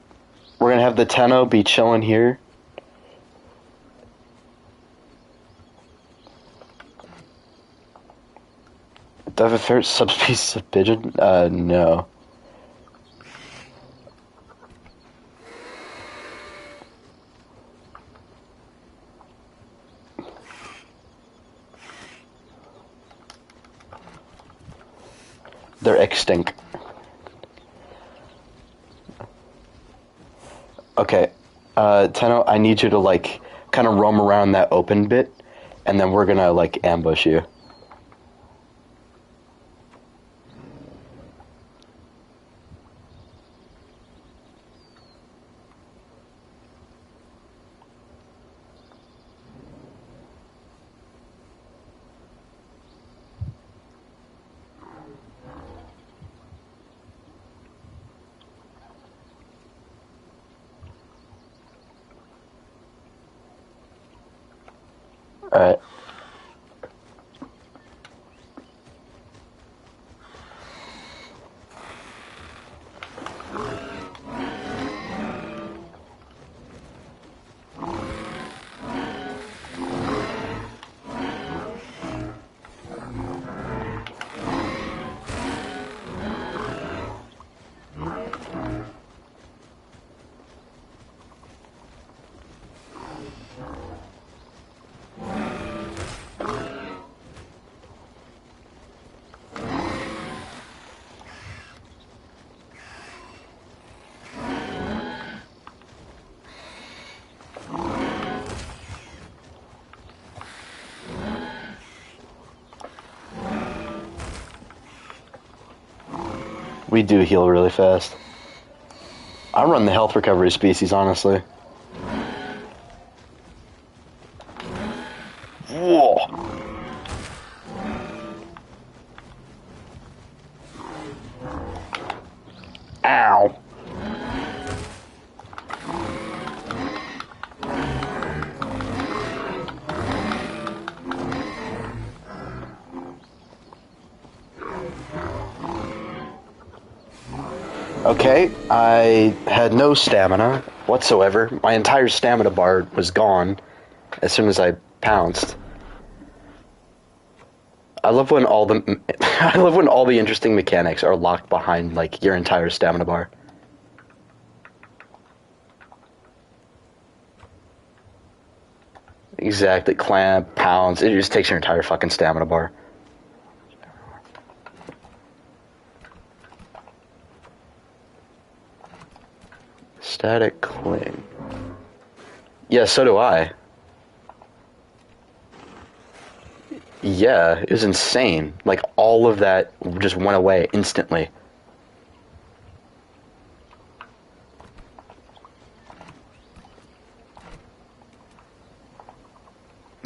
S1: we're gonna have the Tenno be chilling here. Do I have a favorite subspecies of pigeon? No. They're extinct. Okay, Tenno, I need you to, like, kind of roam around that open bit, and then we're gonna, like, ambush you. Alright. We do heal really fast. I run the health recovery species, honestly. Whoa. Ow. Okay, I had no stamina whatsoever. My entire stamina bar was gone as soon as I pounced. I love when all the I love when all the interesting mechanics are locked behind like your entire stamina bar. Exactly, clamp, pounce. It just takes your entire fucking stamina bar. Static cling. Yeah, so do I. Yeah, it was insane. Like, all of that just went away instantly.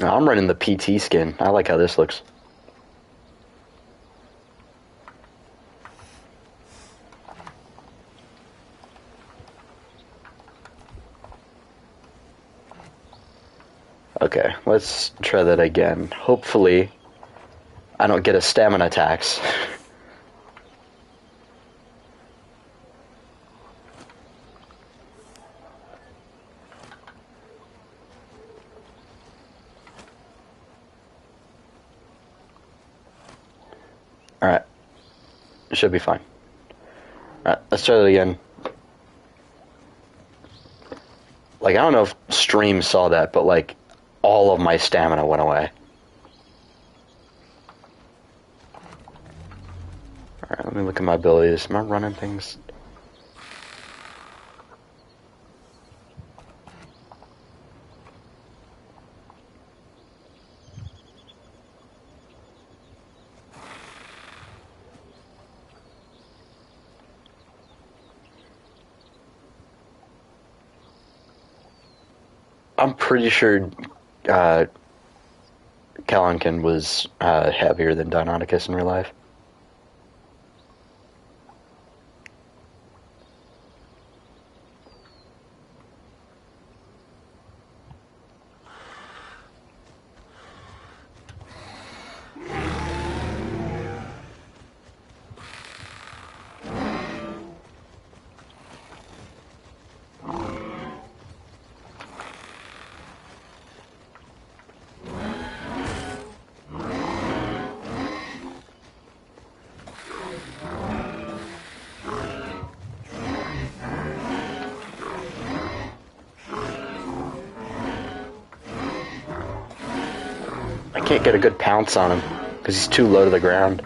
S1: No, I'm running the PT skin. I like how this looks. Okay, let's try that again. Hopefully, I don't get a stamina tax. Alright. It should be fine. Alright, let's try that again. Like, I don't know if stream saw that, but, like, all of my stamina went away. Alright, let me look at my abilities. Am I running things? I'm pretty sure Kalankin was heavier than Deinonychus in real life. I can't get a good pounce on him because he's too low to the ground.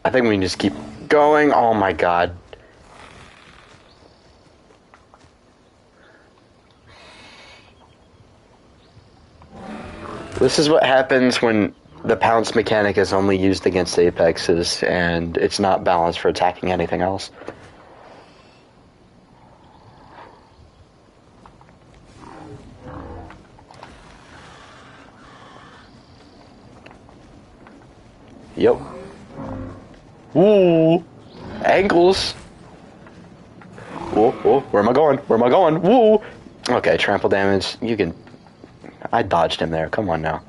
S1: I think we can just keep going. Oh my god. This is what happens when the pounce mechanic is only used against apexes and it's not balanced for attacking anything else. Yep. Woo! Ankles! Whoa, whoa, where am I going? Where am I going? Woo! Okay, trample damage. You can... I dodged him there. Come on now.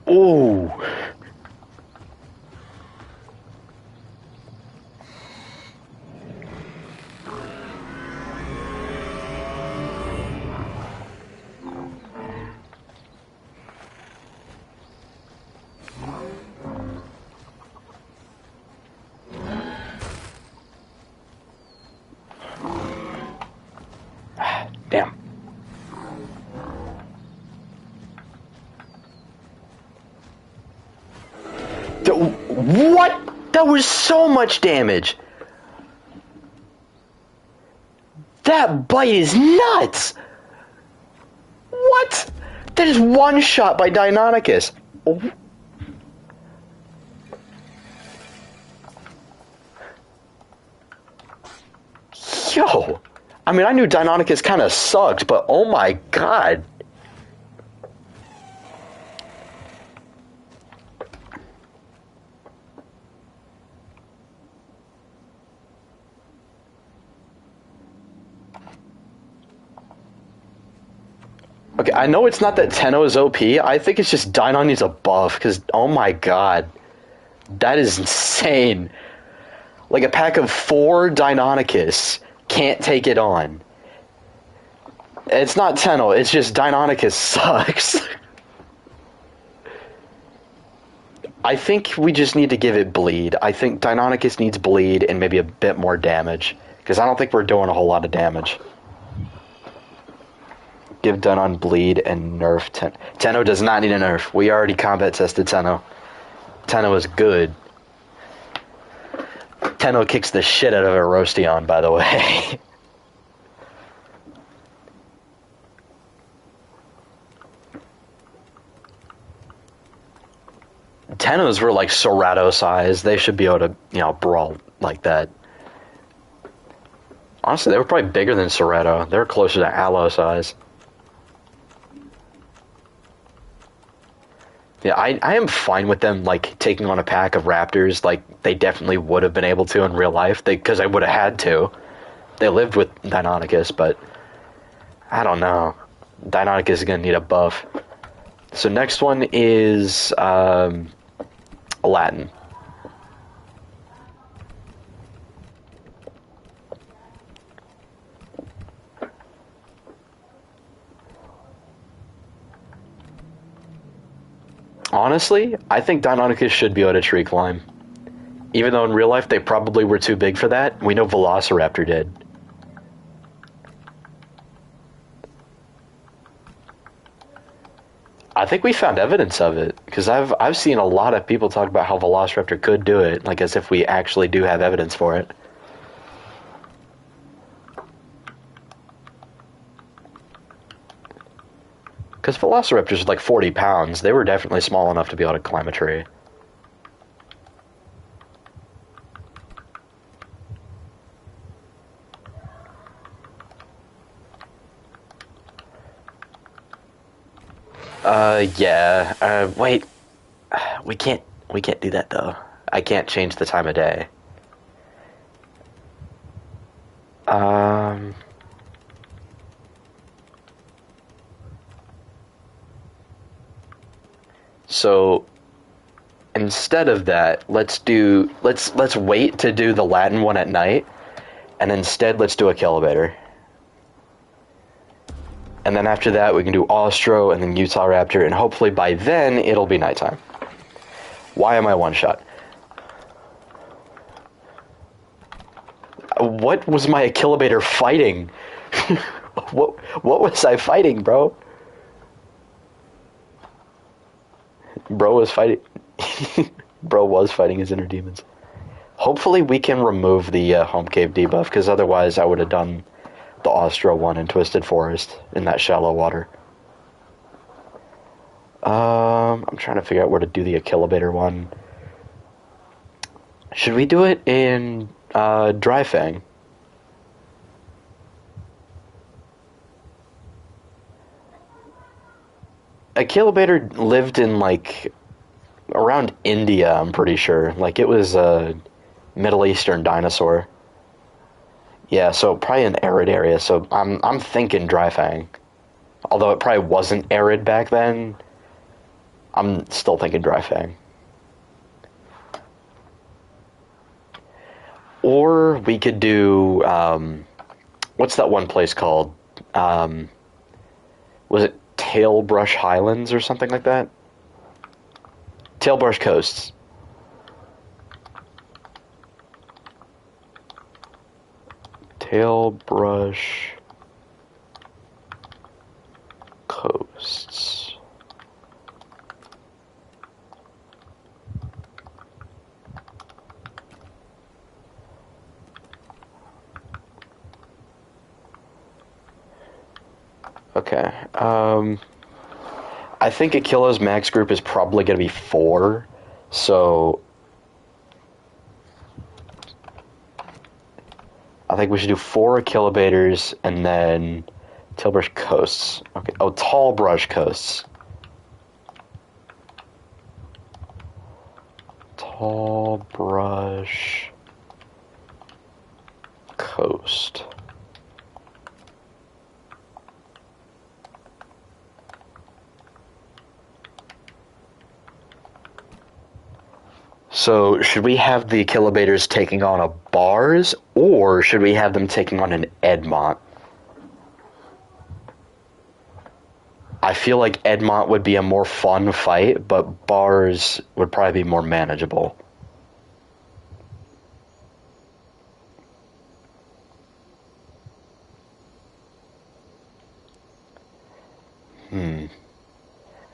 S1: Ooh! Damn. What? That was so much damage. That bite is nuts. What? That is one shot by Deinonychus. Oh. Yo. I mean, I knew Deinonychus kind of sucked, but oh my god. Okay, I know it's not that Tenno is OP. I think it's just Deinon needs a buff, because, oh my god. That is insane. Like, a pack of 4 Deinonychus can't take it on. It's not Tenno, it's just Deinonychus sucks. I think we just need to give it bleed. I think Deinonychus needs bleed and maybe a bit more damage, because I don't think we're doing a whole lot of damage. Give Deinon bleed and nerf Tenno. Tenno does not need a nerf. We already combat tested Tenno. Tenno is good. Tenno kicks the shit out of Erosion, by the way. Tennos were like Cerado size. They should be able to, you know, brawl like that. Honestly, they were probably bigger than Cerado. They were closer to Aloe size. Yeah, I am fine with them, like, taking on a pack of raptors like they definitely would have been able to in real life, because they would have had to. They lived with Deinonychus, but I don't know. Deinonychus is going to need a buff. So next one is Aladdin. Honestly, I think Deinonychus should be able to tree climb. Even though in real life they probably were too big for that, we know Velociraptor did. I think we found evidence of it, because I've seen a lot of people talk about how Velociraptor could do it, like as if we actually do have evidence for it. Because Velociraptors are like 40 pounds. They were definitely small enough to be able to climb a tree. Yeah. Wait. We can't do that though. I can't change the time of day. So instead of that, let's wait to do the Latin one at night, And instead, let's do a Kilobator. And then after that, we can do Ostro and then Utah Raptor, and hopefully by then, it'll be nighttime. Why am I one-shot? What was my Kilobator fighting? What was I fighting, bro? Bro was fighting... Bro was fighting his inner demons. Hopefully we can remove the Home Cave debuff, because otherwise I would have done the Ostro one in Twisted Forest in that shallow water. I'm trying to figure out where to do the Kilobator one. Should we do it in Dry Fang? A Kilobator lived in, like, around India, I'm pretty sure. Like, it was a Middle Eastern dinosaur. Yeah, so probably an arid area, so I'm thinking Dry Fang. Although it probably wasn't arid back then, I'm still thinking Dry Fang. Or we could do, what's that one place called? Was it Tailbrush Highlands or something like that? Tailbrush Coasts. Tailbrush Coasts. Okay. I think Akila's max group is probably going to be 4, so I think we should do 4 Kilobators and then Tailbrush Coasts. Okay. Oh, Tallbrush Coasts. Tallbrush Coast. So, should we have the Kilobators taking on a Bars, or should we have them taking on an Edmont? I feel like Edmont would be a more fun fight, but Bars would probably be more manageable.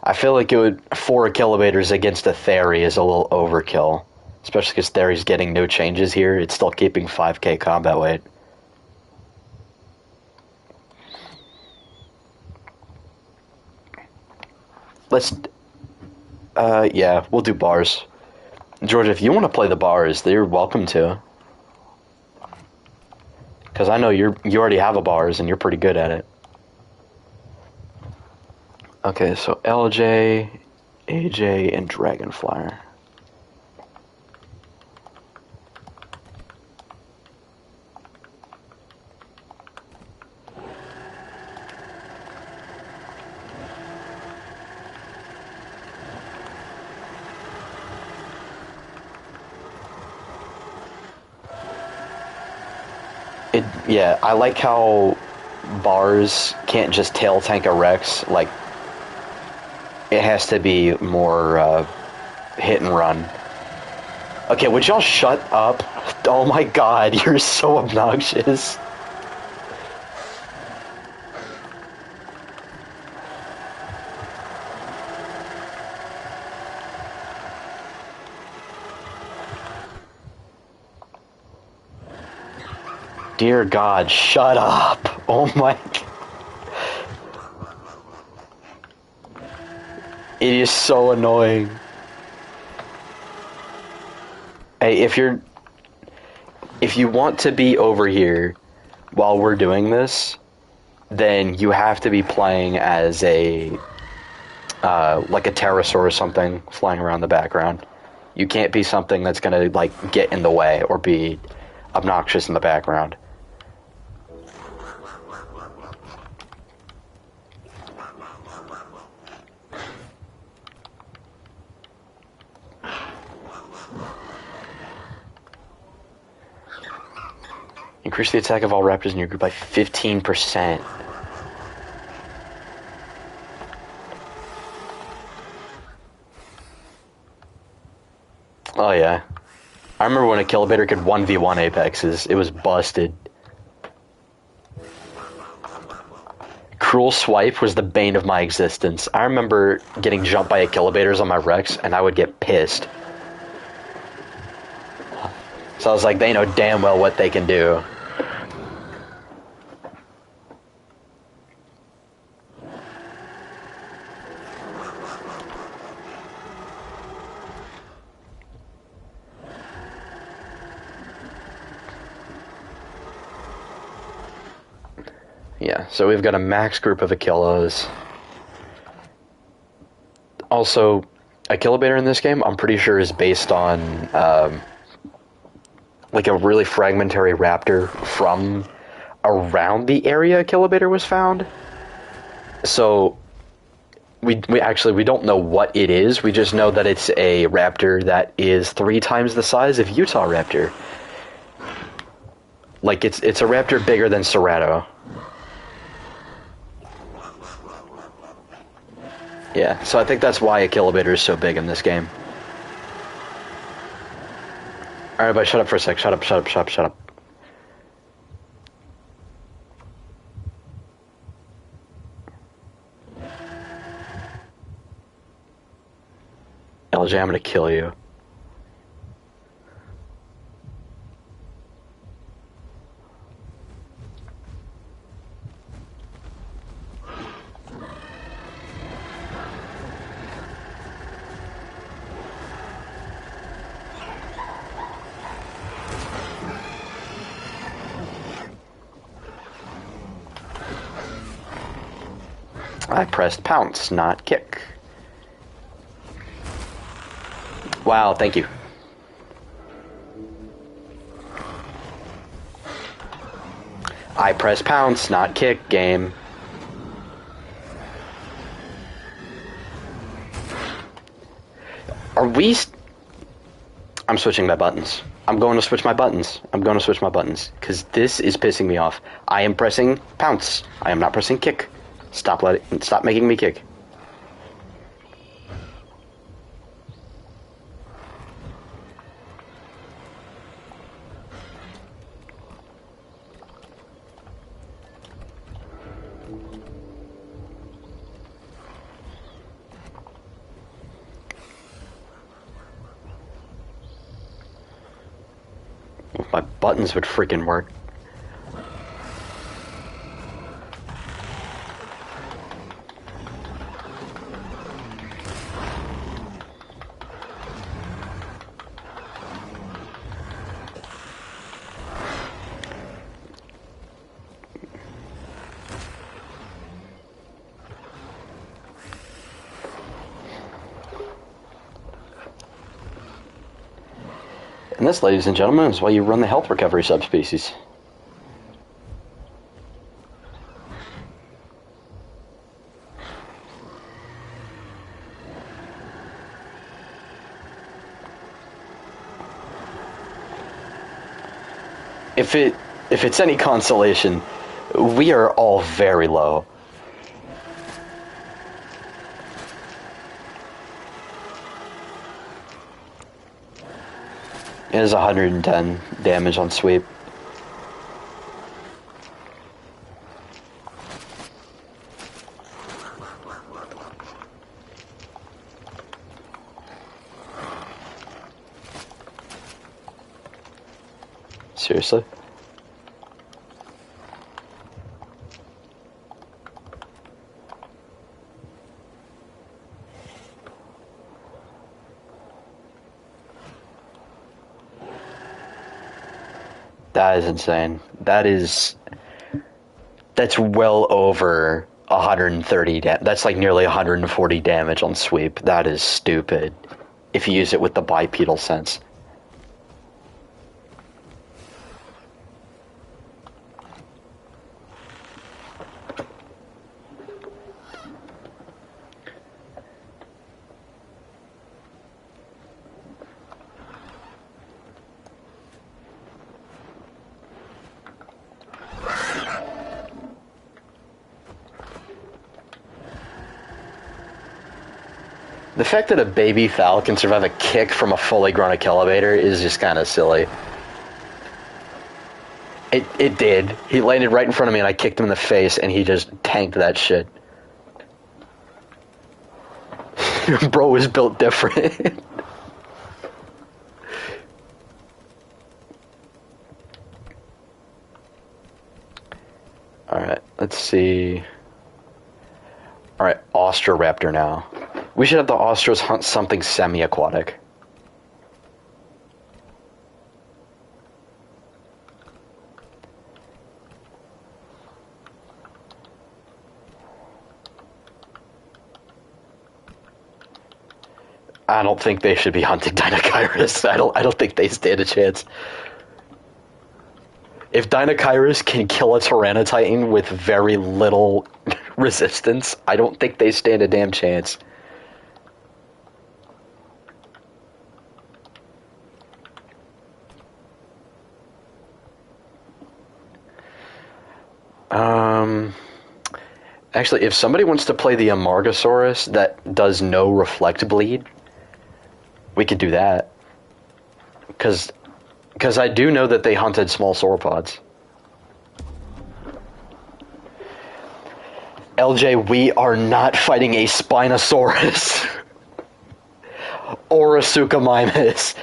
S1: I feel like it would 4 Kilobators against a Theory is a little overkill. Especially because Theory's getting no changes here. It's still keeping 5k combat weight. Let's... yeah, we'll do Bars. George, if you want to play the Bars, you're welcome to. Because I know you already have a Bars, and you're pretty good at it. Okay, so LJ, AJ, and Dragonflyer. Yeah, I like how Bars can't just tail tank a Rex, like, it has to be more, hit and run. Okay, would y'all shut up? Oh my god, you're so obnoxious. Dear God, shut up. Oh my... It is so annoying. Hey, if you want to be over here while we're doing this, then you have to be playing as a, like a pterosaur or something flying around the background. You can't be something that's gonna, like, get in the way or be obnoxious in the background. Increase the attack of all raptors in your group by 15%. Oh yeah. I remember when a Kilobator could 1v1 Apexes. It was busted. Cruel Swipe was the bane of my existence. I remember getting jumped by a Kilobators on my Rex, and I would get pissed. So I was like, they know damn well what they can do. Yeah, so we've got a max group of Achilles. Also, a Kilobator in this game, I'm pretty sure is based on, like a really fragmentary raptor from around the area a Kilobator was found. So, we don't know what it is, we just know that it's a raptor that is 3 times the size of Utahraptor. Like, it's a raptor bigger than Cerato. Yeah, so I think that's why a Kilobator is so big in this game. Alright, but shut up for a sec. Shut up. LJ, I'm gonna kill you. I pressed pounce, not kick. Wow, thank you. I press pounce, not kick, game. Are we... I'm switching my buttons. I'm going to switch my buttons. Because this is pissing me off. I am pressing pounce. I am not pressing kick. Stop making me kick. If my buttons would freaking work. And this, ladies and gentlemen, is why you run the health recovery subspecies. If it's any consolation, we are all very low. It is 110 damage on sweep. Seriously? That is insane. That's well over 130 that's like nearly 140 damage on sweep. That is stupid. If you use it with the bipedal sense. The fact that a baby fowl can survive a kick from a fully grown Akilabator is just kind of silly. It did. He landed right in front of me and I kicked him in the face and he just tanked that shit. Bro was built different. Alright, let's see. Alright, Austroraptor now. We should have the Ostros hunt something semi-aquatic. I don't think they should be hunting Deinocheirus. I don't think they stand a chance. If Deinocheirus can kill a Tyranitar with very little resistance, I don't think they stand a damn chance. Actually, if somebody wants to play the Amargasaurus that does no Reflect Bleed, we could do that. Because I do know that they hunted small sauropods. LJ, we are not fighting a Spinosaurus. Or a Suchomimus.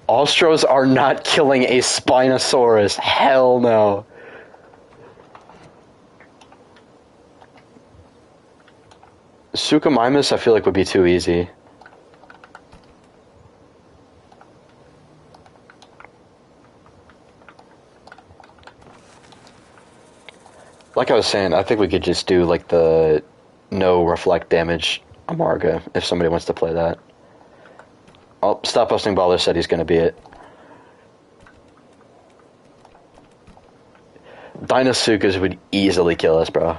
S1: Ostros are not killing a Spinosaurus. Hell no. Suchomimus, I feel like would be too easy. Like I was saying, I think we could just do like the no reflect damage Amarga if somebody wants to play that. Oh, Stop Posting Baller said he's going to be it. Deinosuchus would easily kill us, bro.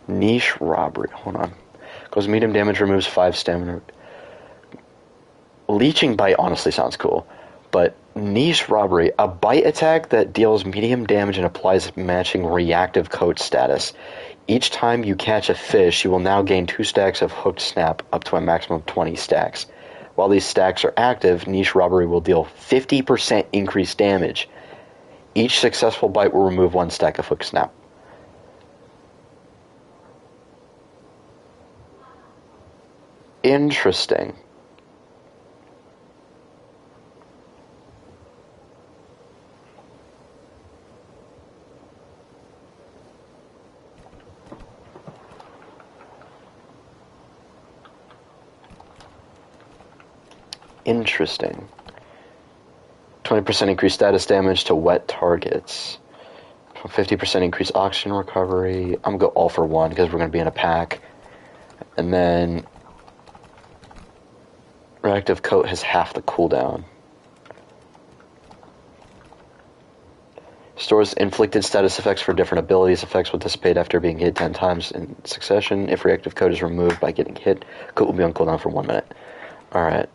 S1: Niche Robbery. Hold on. Goes medium damage, removes 5 stamina. Leeching Bite honestly sounds cool. But Niche Robbery. A bite attack that deals medium damage and applies matching reactive coat status. Each time you catch a fish, you will now gain 2 stacks of Hooked Snap, up to a maximum of 20 stacks. While these stacks are active, Niche Robbery will deal 50% increased damage. Each successful bite will remove 1 stack of Hooked Snap. Interesting. Interesting. 20% increased status damage to wet targets. 50% increased oxygen recovery. I'm going to go all for 1 because we're going to be in a pack. And then reactive coat has half the cooldown. Stores inflicted status effects for different abilities. Effects will dissipate after being hit 10 times in succession. If reactive coat is removed by getting hit, coat will be on cooldown for 1 minute. Alright.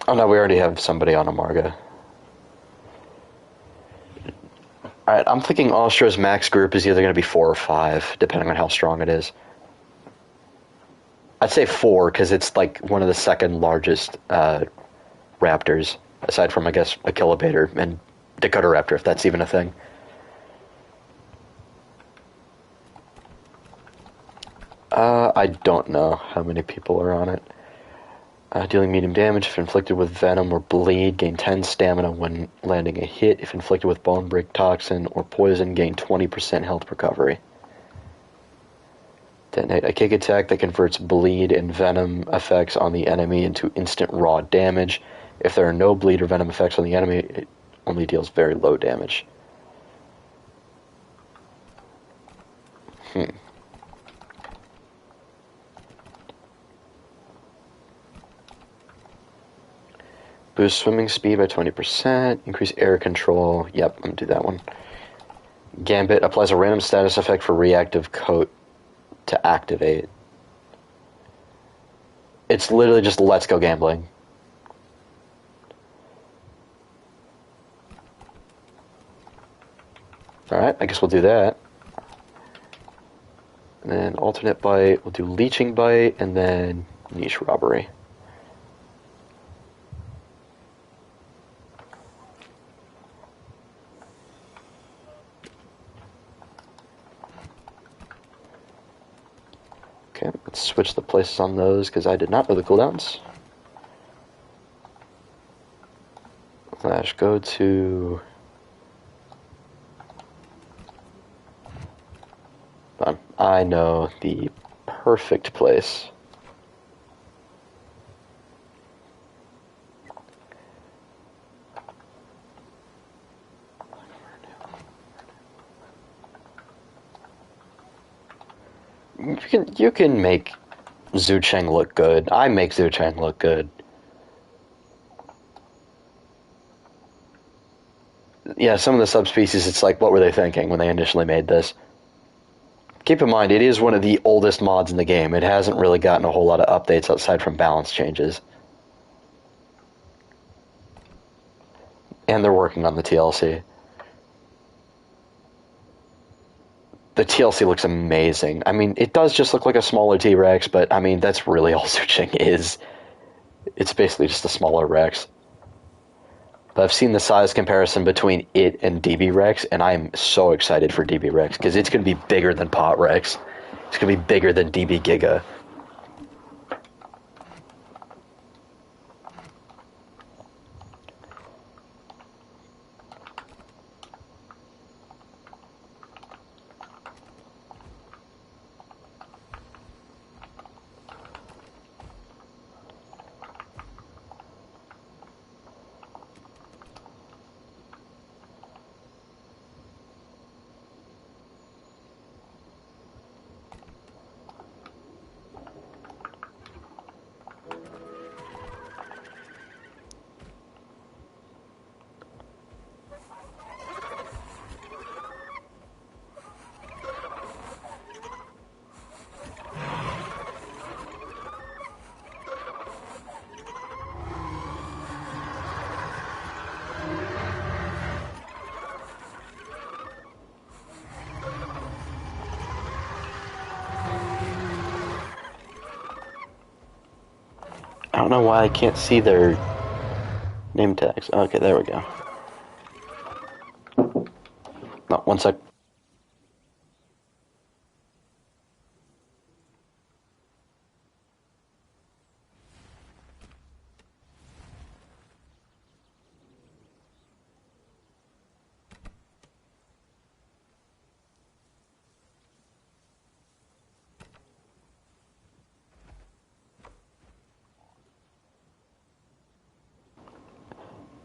S1: Oh no, we already have somebody on Amarga. Alright, I'm thinking Ostro's max group is either going to be 4 or 5, depending on how strong it is. I'd say 4, because it's like one of the second largest raptors, aside from, I guess, Akilabator and Dakota Raptor, if that's even a thing. I don't know how many people are on it. Dealing medium damage if inflicted with venom or bleed, gain 10 stamina when landing a hit. If inflicted with bone break, toxin, or poison, gain 20% health recovery. Detonate a kick attack that converts bleed and venom effects on the enemy into instant raw damage. If there are no bleed or venom effects on the enemy, it only deals very low damage. Boost swimming speed by 20%. Increase air control. Yep, I'm going to do that one. Gambit applies a random status effect for reactive coat to activate. It's literally just let's go gambling. Alright, I guess we'll do that. And then alternate bite, we'll do leeching bite, and then niche robbery. Okay, let's switch the places on those because I did not know the cooldowns. Slash go to... I know the perfect place. You can make Zhu Cheng look good. I make Zhu Cheng look good. Yeah, some of the subspecies, it's like, what were they thinking when they initially made this? Keep in mind, it is one of the oldest mods in the game. It hasn't really gotten a whole lot of updates outside from balance changes. And they're working on the TLC. The TLC looks amazing. I mean, it does just look like a smaller T-Rex, but I mean, that's really all Zhu Cheng is. It's basically just a smaller Rex. But I've seen the size comparison between it and DB Rex, and I'm so excited for DB Rex, because it's going to be bigger than Pot Rex. It's going to be bigger than DB Giga. I don't know why I can't see their name tags. Okay, there we go. No, one sec.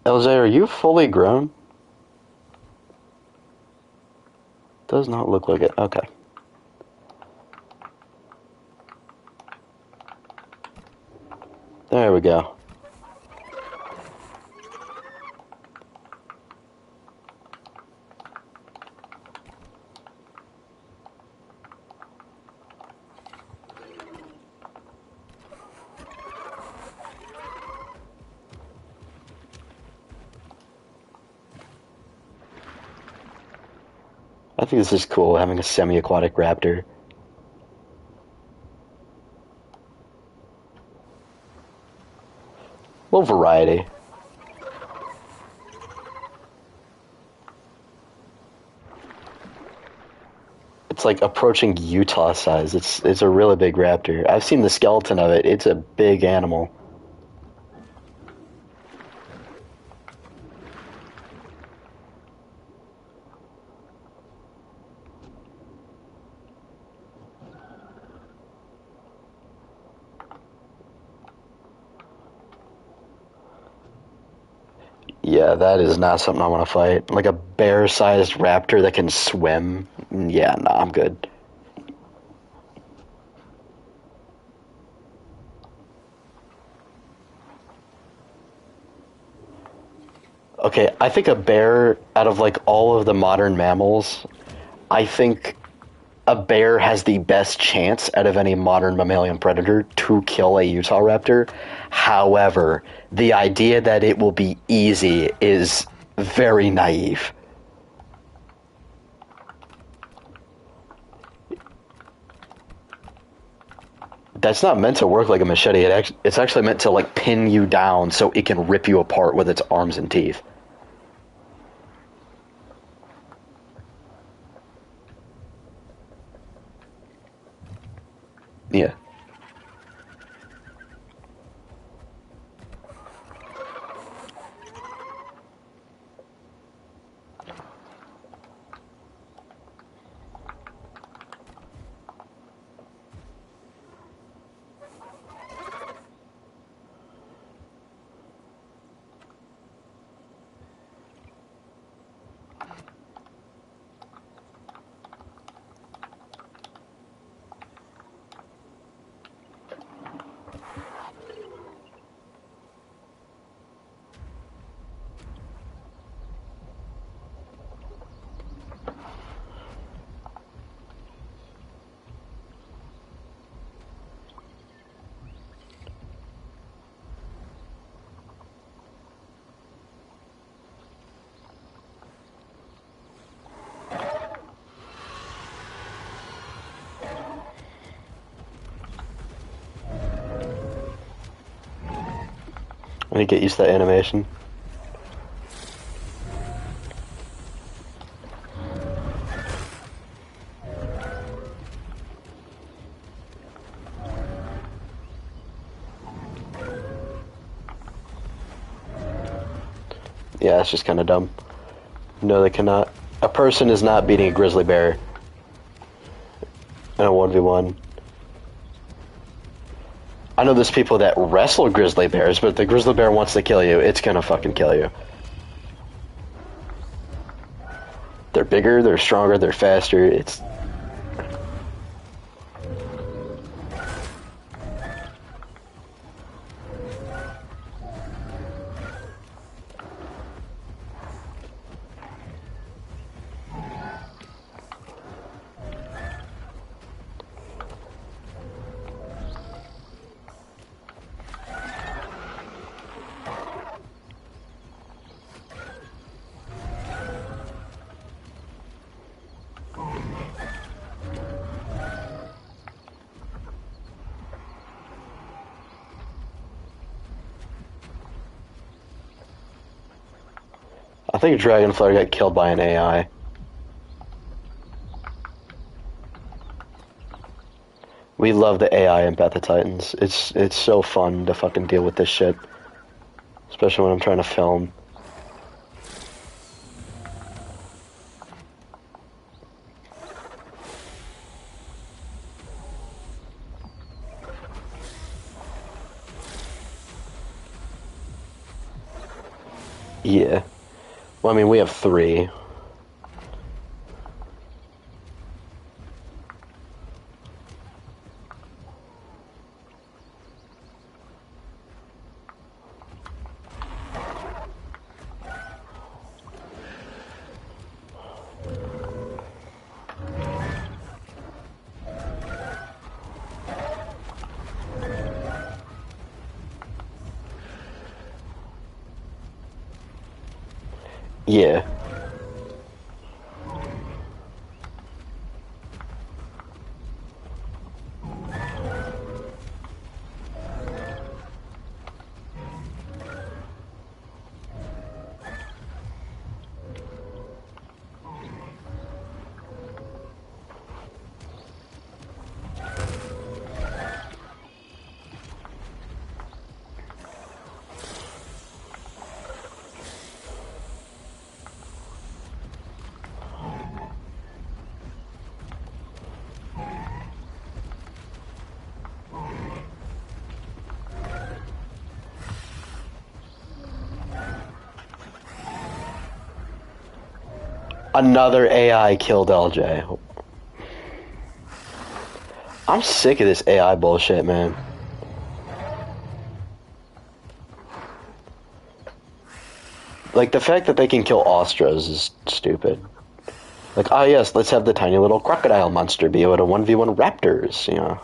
S1: LJ, are you fully grown? Does not look like it. Okay. There we go. I think this is cool, having a semi-aquatic raptor. A little variety. It's like approaching Utah size. It's a really big raptor. I've seen the skeleton of it. It's a big animal. Yeah, that is not something I want to fight. Like a bear-sized raptor that can swim. Yeah, nah, I'm good. Okay, I think a bear, out of like all of the modern mammals, I think a bear has the best chance out of any modern mammalian predator to kill a Utah raptor. However, the idea that it will be easy is very naive. That's not meant to work like a machete. It's actually meant to like pin you down so it can rip you apart with its arms and teeth. Yeah. I need to get used to that animation. Yeah, it's just kind of dumb. No, they cannot. A person is not beating a grizzly bear in a 1v1. I know there's people that wrestle grizzly bears, but if the grizzly bear wants to kill you, it's gonna fucking kill you. They're bigger, they're stronger, they're faster, it's... I think Dragonflare got killed by an AI. We love the AI in Path of Titans. It's so fun to fucking deal with this shit. Especially when I'm trying to film. Yeah. Well, I mean, we have 3. Yeah. Another AI killed LJ. I'm sick of this AI bullshit, man. Like, the fact that they can kill Ostras is stupid. Like, ah, yes, let's have the tiny little crocodile monster be able to 1v1 raptors, you know.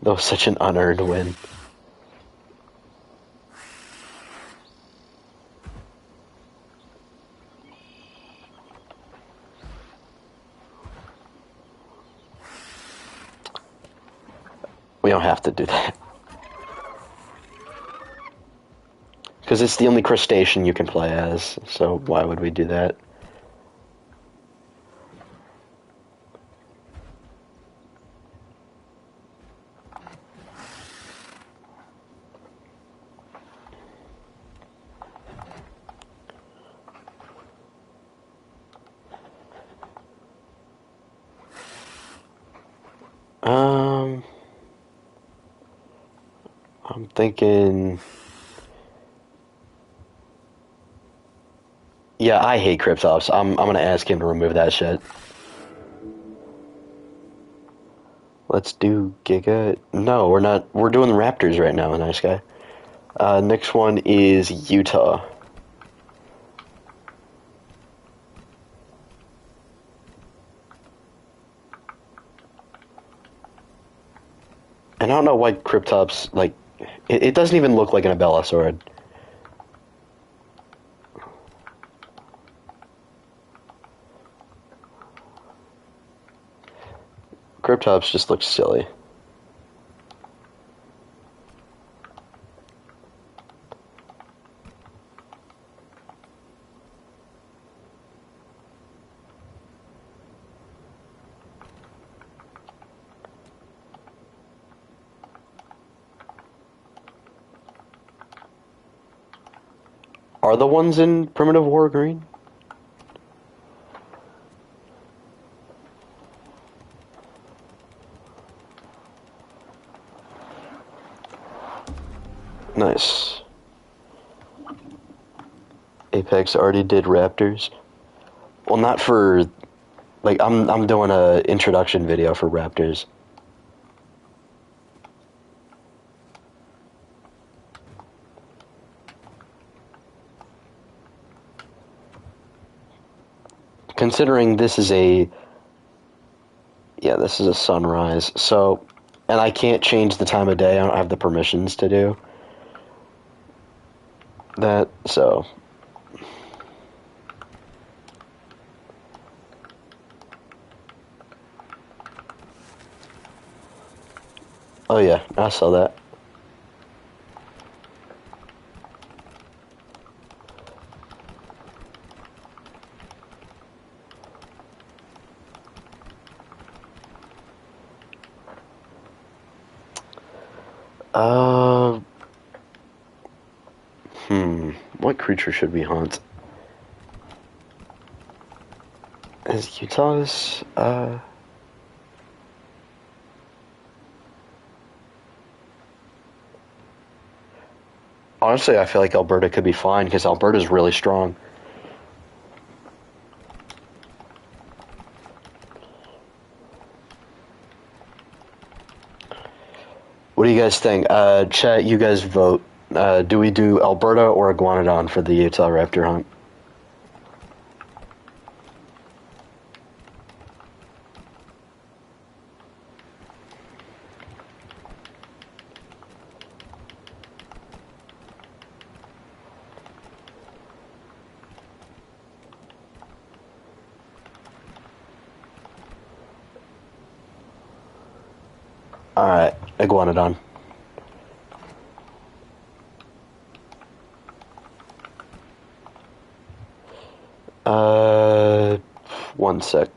S1: That was such an unearned win. We don't have to do that. Because it's the only crustacean you can play as, so why would we do that? I'm thinking... Yeah, I hate Cryptops. I'm gonna ask him to remove that shit. Let's do Giga... No, we're not... We're doing the Raptors right now, nice guy. Next one is Utah. And I don't know why Cryptops, like... It doesn't even look like an Abella sword. Cryptops just looks silly. Are the ones in Primitive War green? Nice. Apex already did Raptors. Well, not for... Like, I'm doing a introduction video for Raptors. Considering this is a... Yeah, this is a sunrise, so... And I can't change the time of day, I don't have the permissions to do that, so... Oh yeah, I saw that. Uh... What creature should we hunt? Is Utah's, Honestly, I feel like Alberta could be fine, because Alberta's really strong. What do you guys think? Chat, you guys vote. Do we do Alberta or Iguanodon for the Utah Raptor hunt? Alright, Iguanodon. Uh, 1 sec.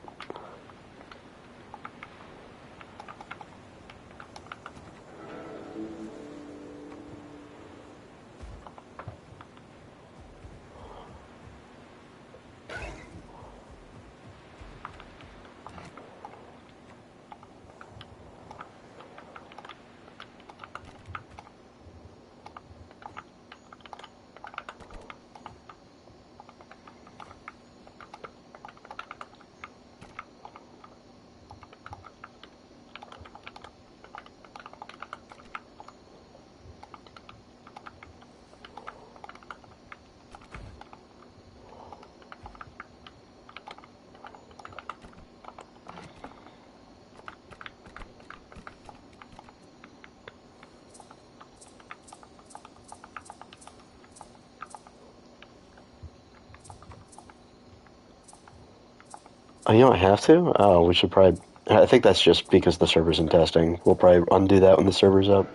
S1: Oh, you don't have to? Oh, we should probably... I think that's just because the server's in testing. We'll probably undo that when the server's up.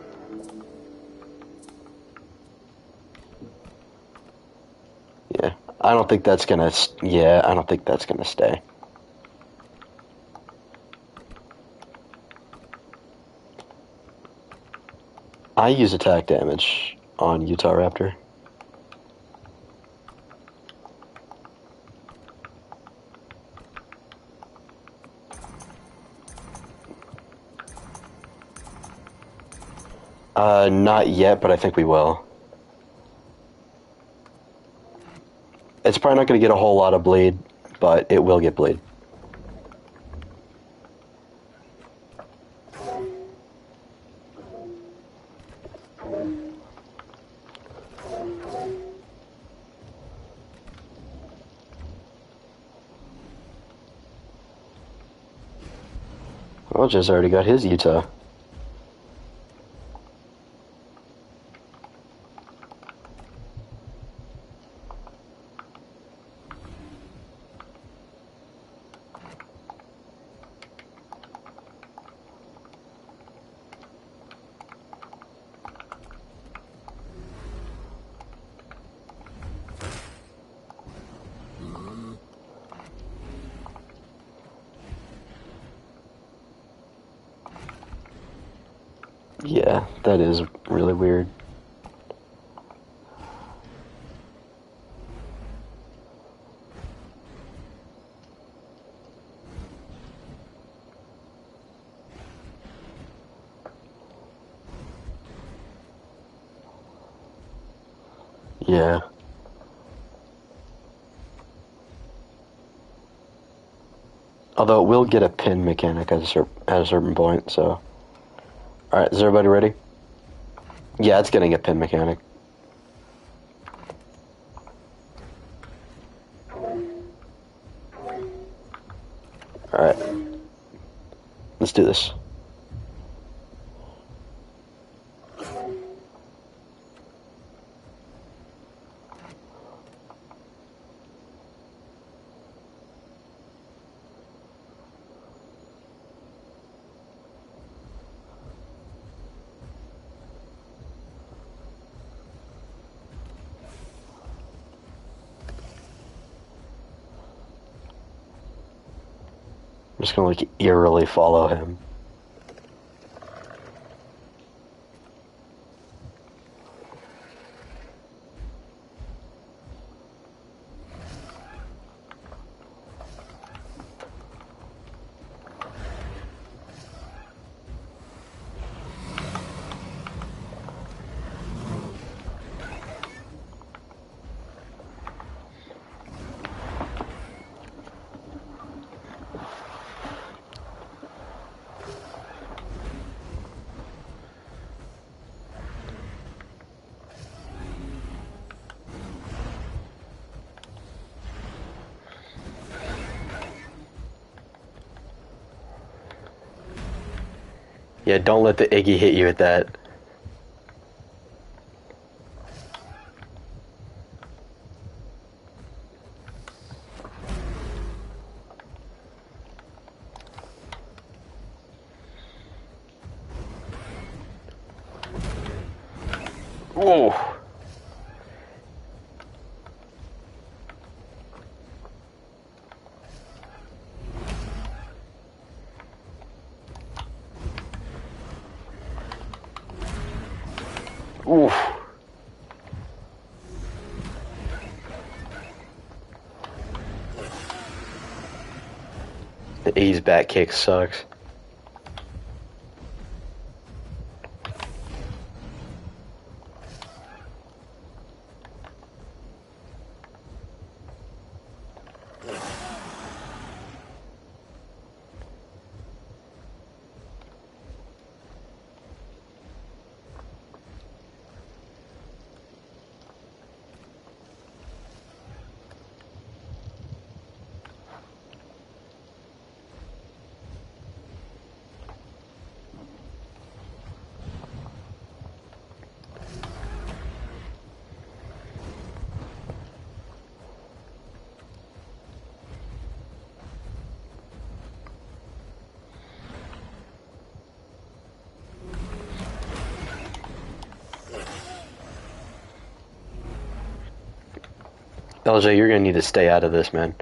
S1: Yeah. I don't think that's gonna... Yeah, I don't think that's gonna stay. I use attack damage on Utah Raptor. Not yet, but I think we will. It's probably not going to get a whole lot of bleed, but it will get bleed. Well, Jez already got his Utah. Yeah, that is really weird. Yeah. Although it will get a pin mechanic at a certain point, so... Alright, is everybody ready? Yeah, it's getting a pin mechanic. Alright. Let's do this. I'm just gonna, like, eerily follow him. Yeah, don't let the Iggy hit you with that. Whoa. Oof. The A's back kick sucks. LJ, you're gonna need to stay out of this, man.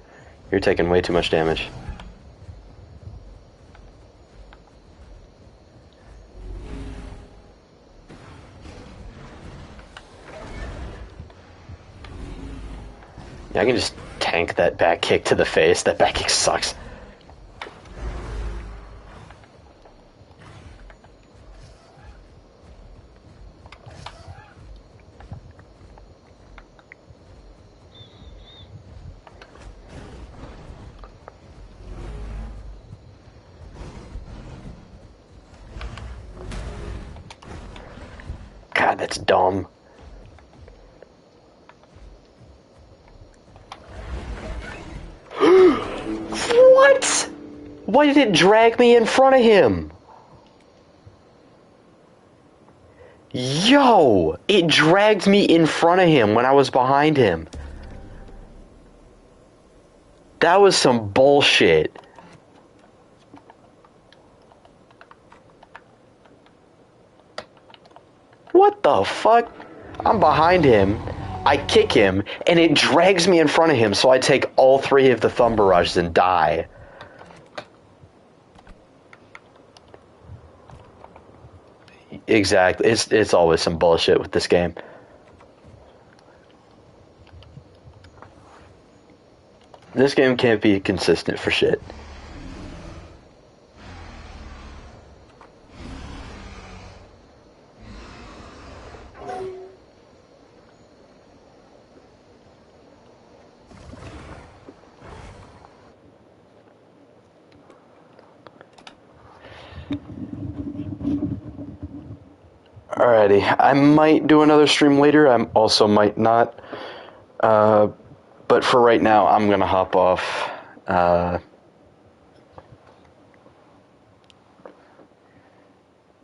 S1: You're taking way too much damage. Yeah, I can just tank that back kick to the face. That back kick sucks. God, that's dumb. What? Why did it drag me in front of him? Yo! It dragged me in front of him when I was behind him. That was some bullshit. What the fuck? I'm behind him. I kick him, and it drags me in front of him, so I take all 3 of the thumb barrages and die. Exactly. It's always some bullshit with this game. This game can't be consistent for shit. Alrighty, I might do another stream later. I also might not. But for right now, I'm gonna hop off.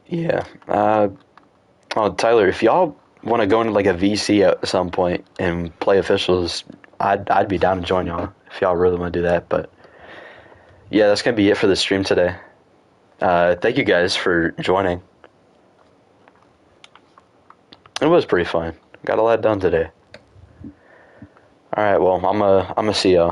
S1: Yeah. Oh, Tyler, if y'all want to go into like a VC at some point and play officials, I'd be down to join y'all if y'all really want to do that. But yeah, that's gonna be it for the stream today. Thank you guys for joining. It was pretty fun. Got a lot done today. Alright, well, I'm gonna see y'all.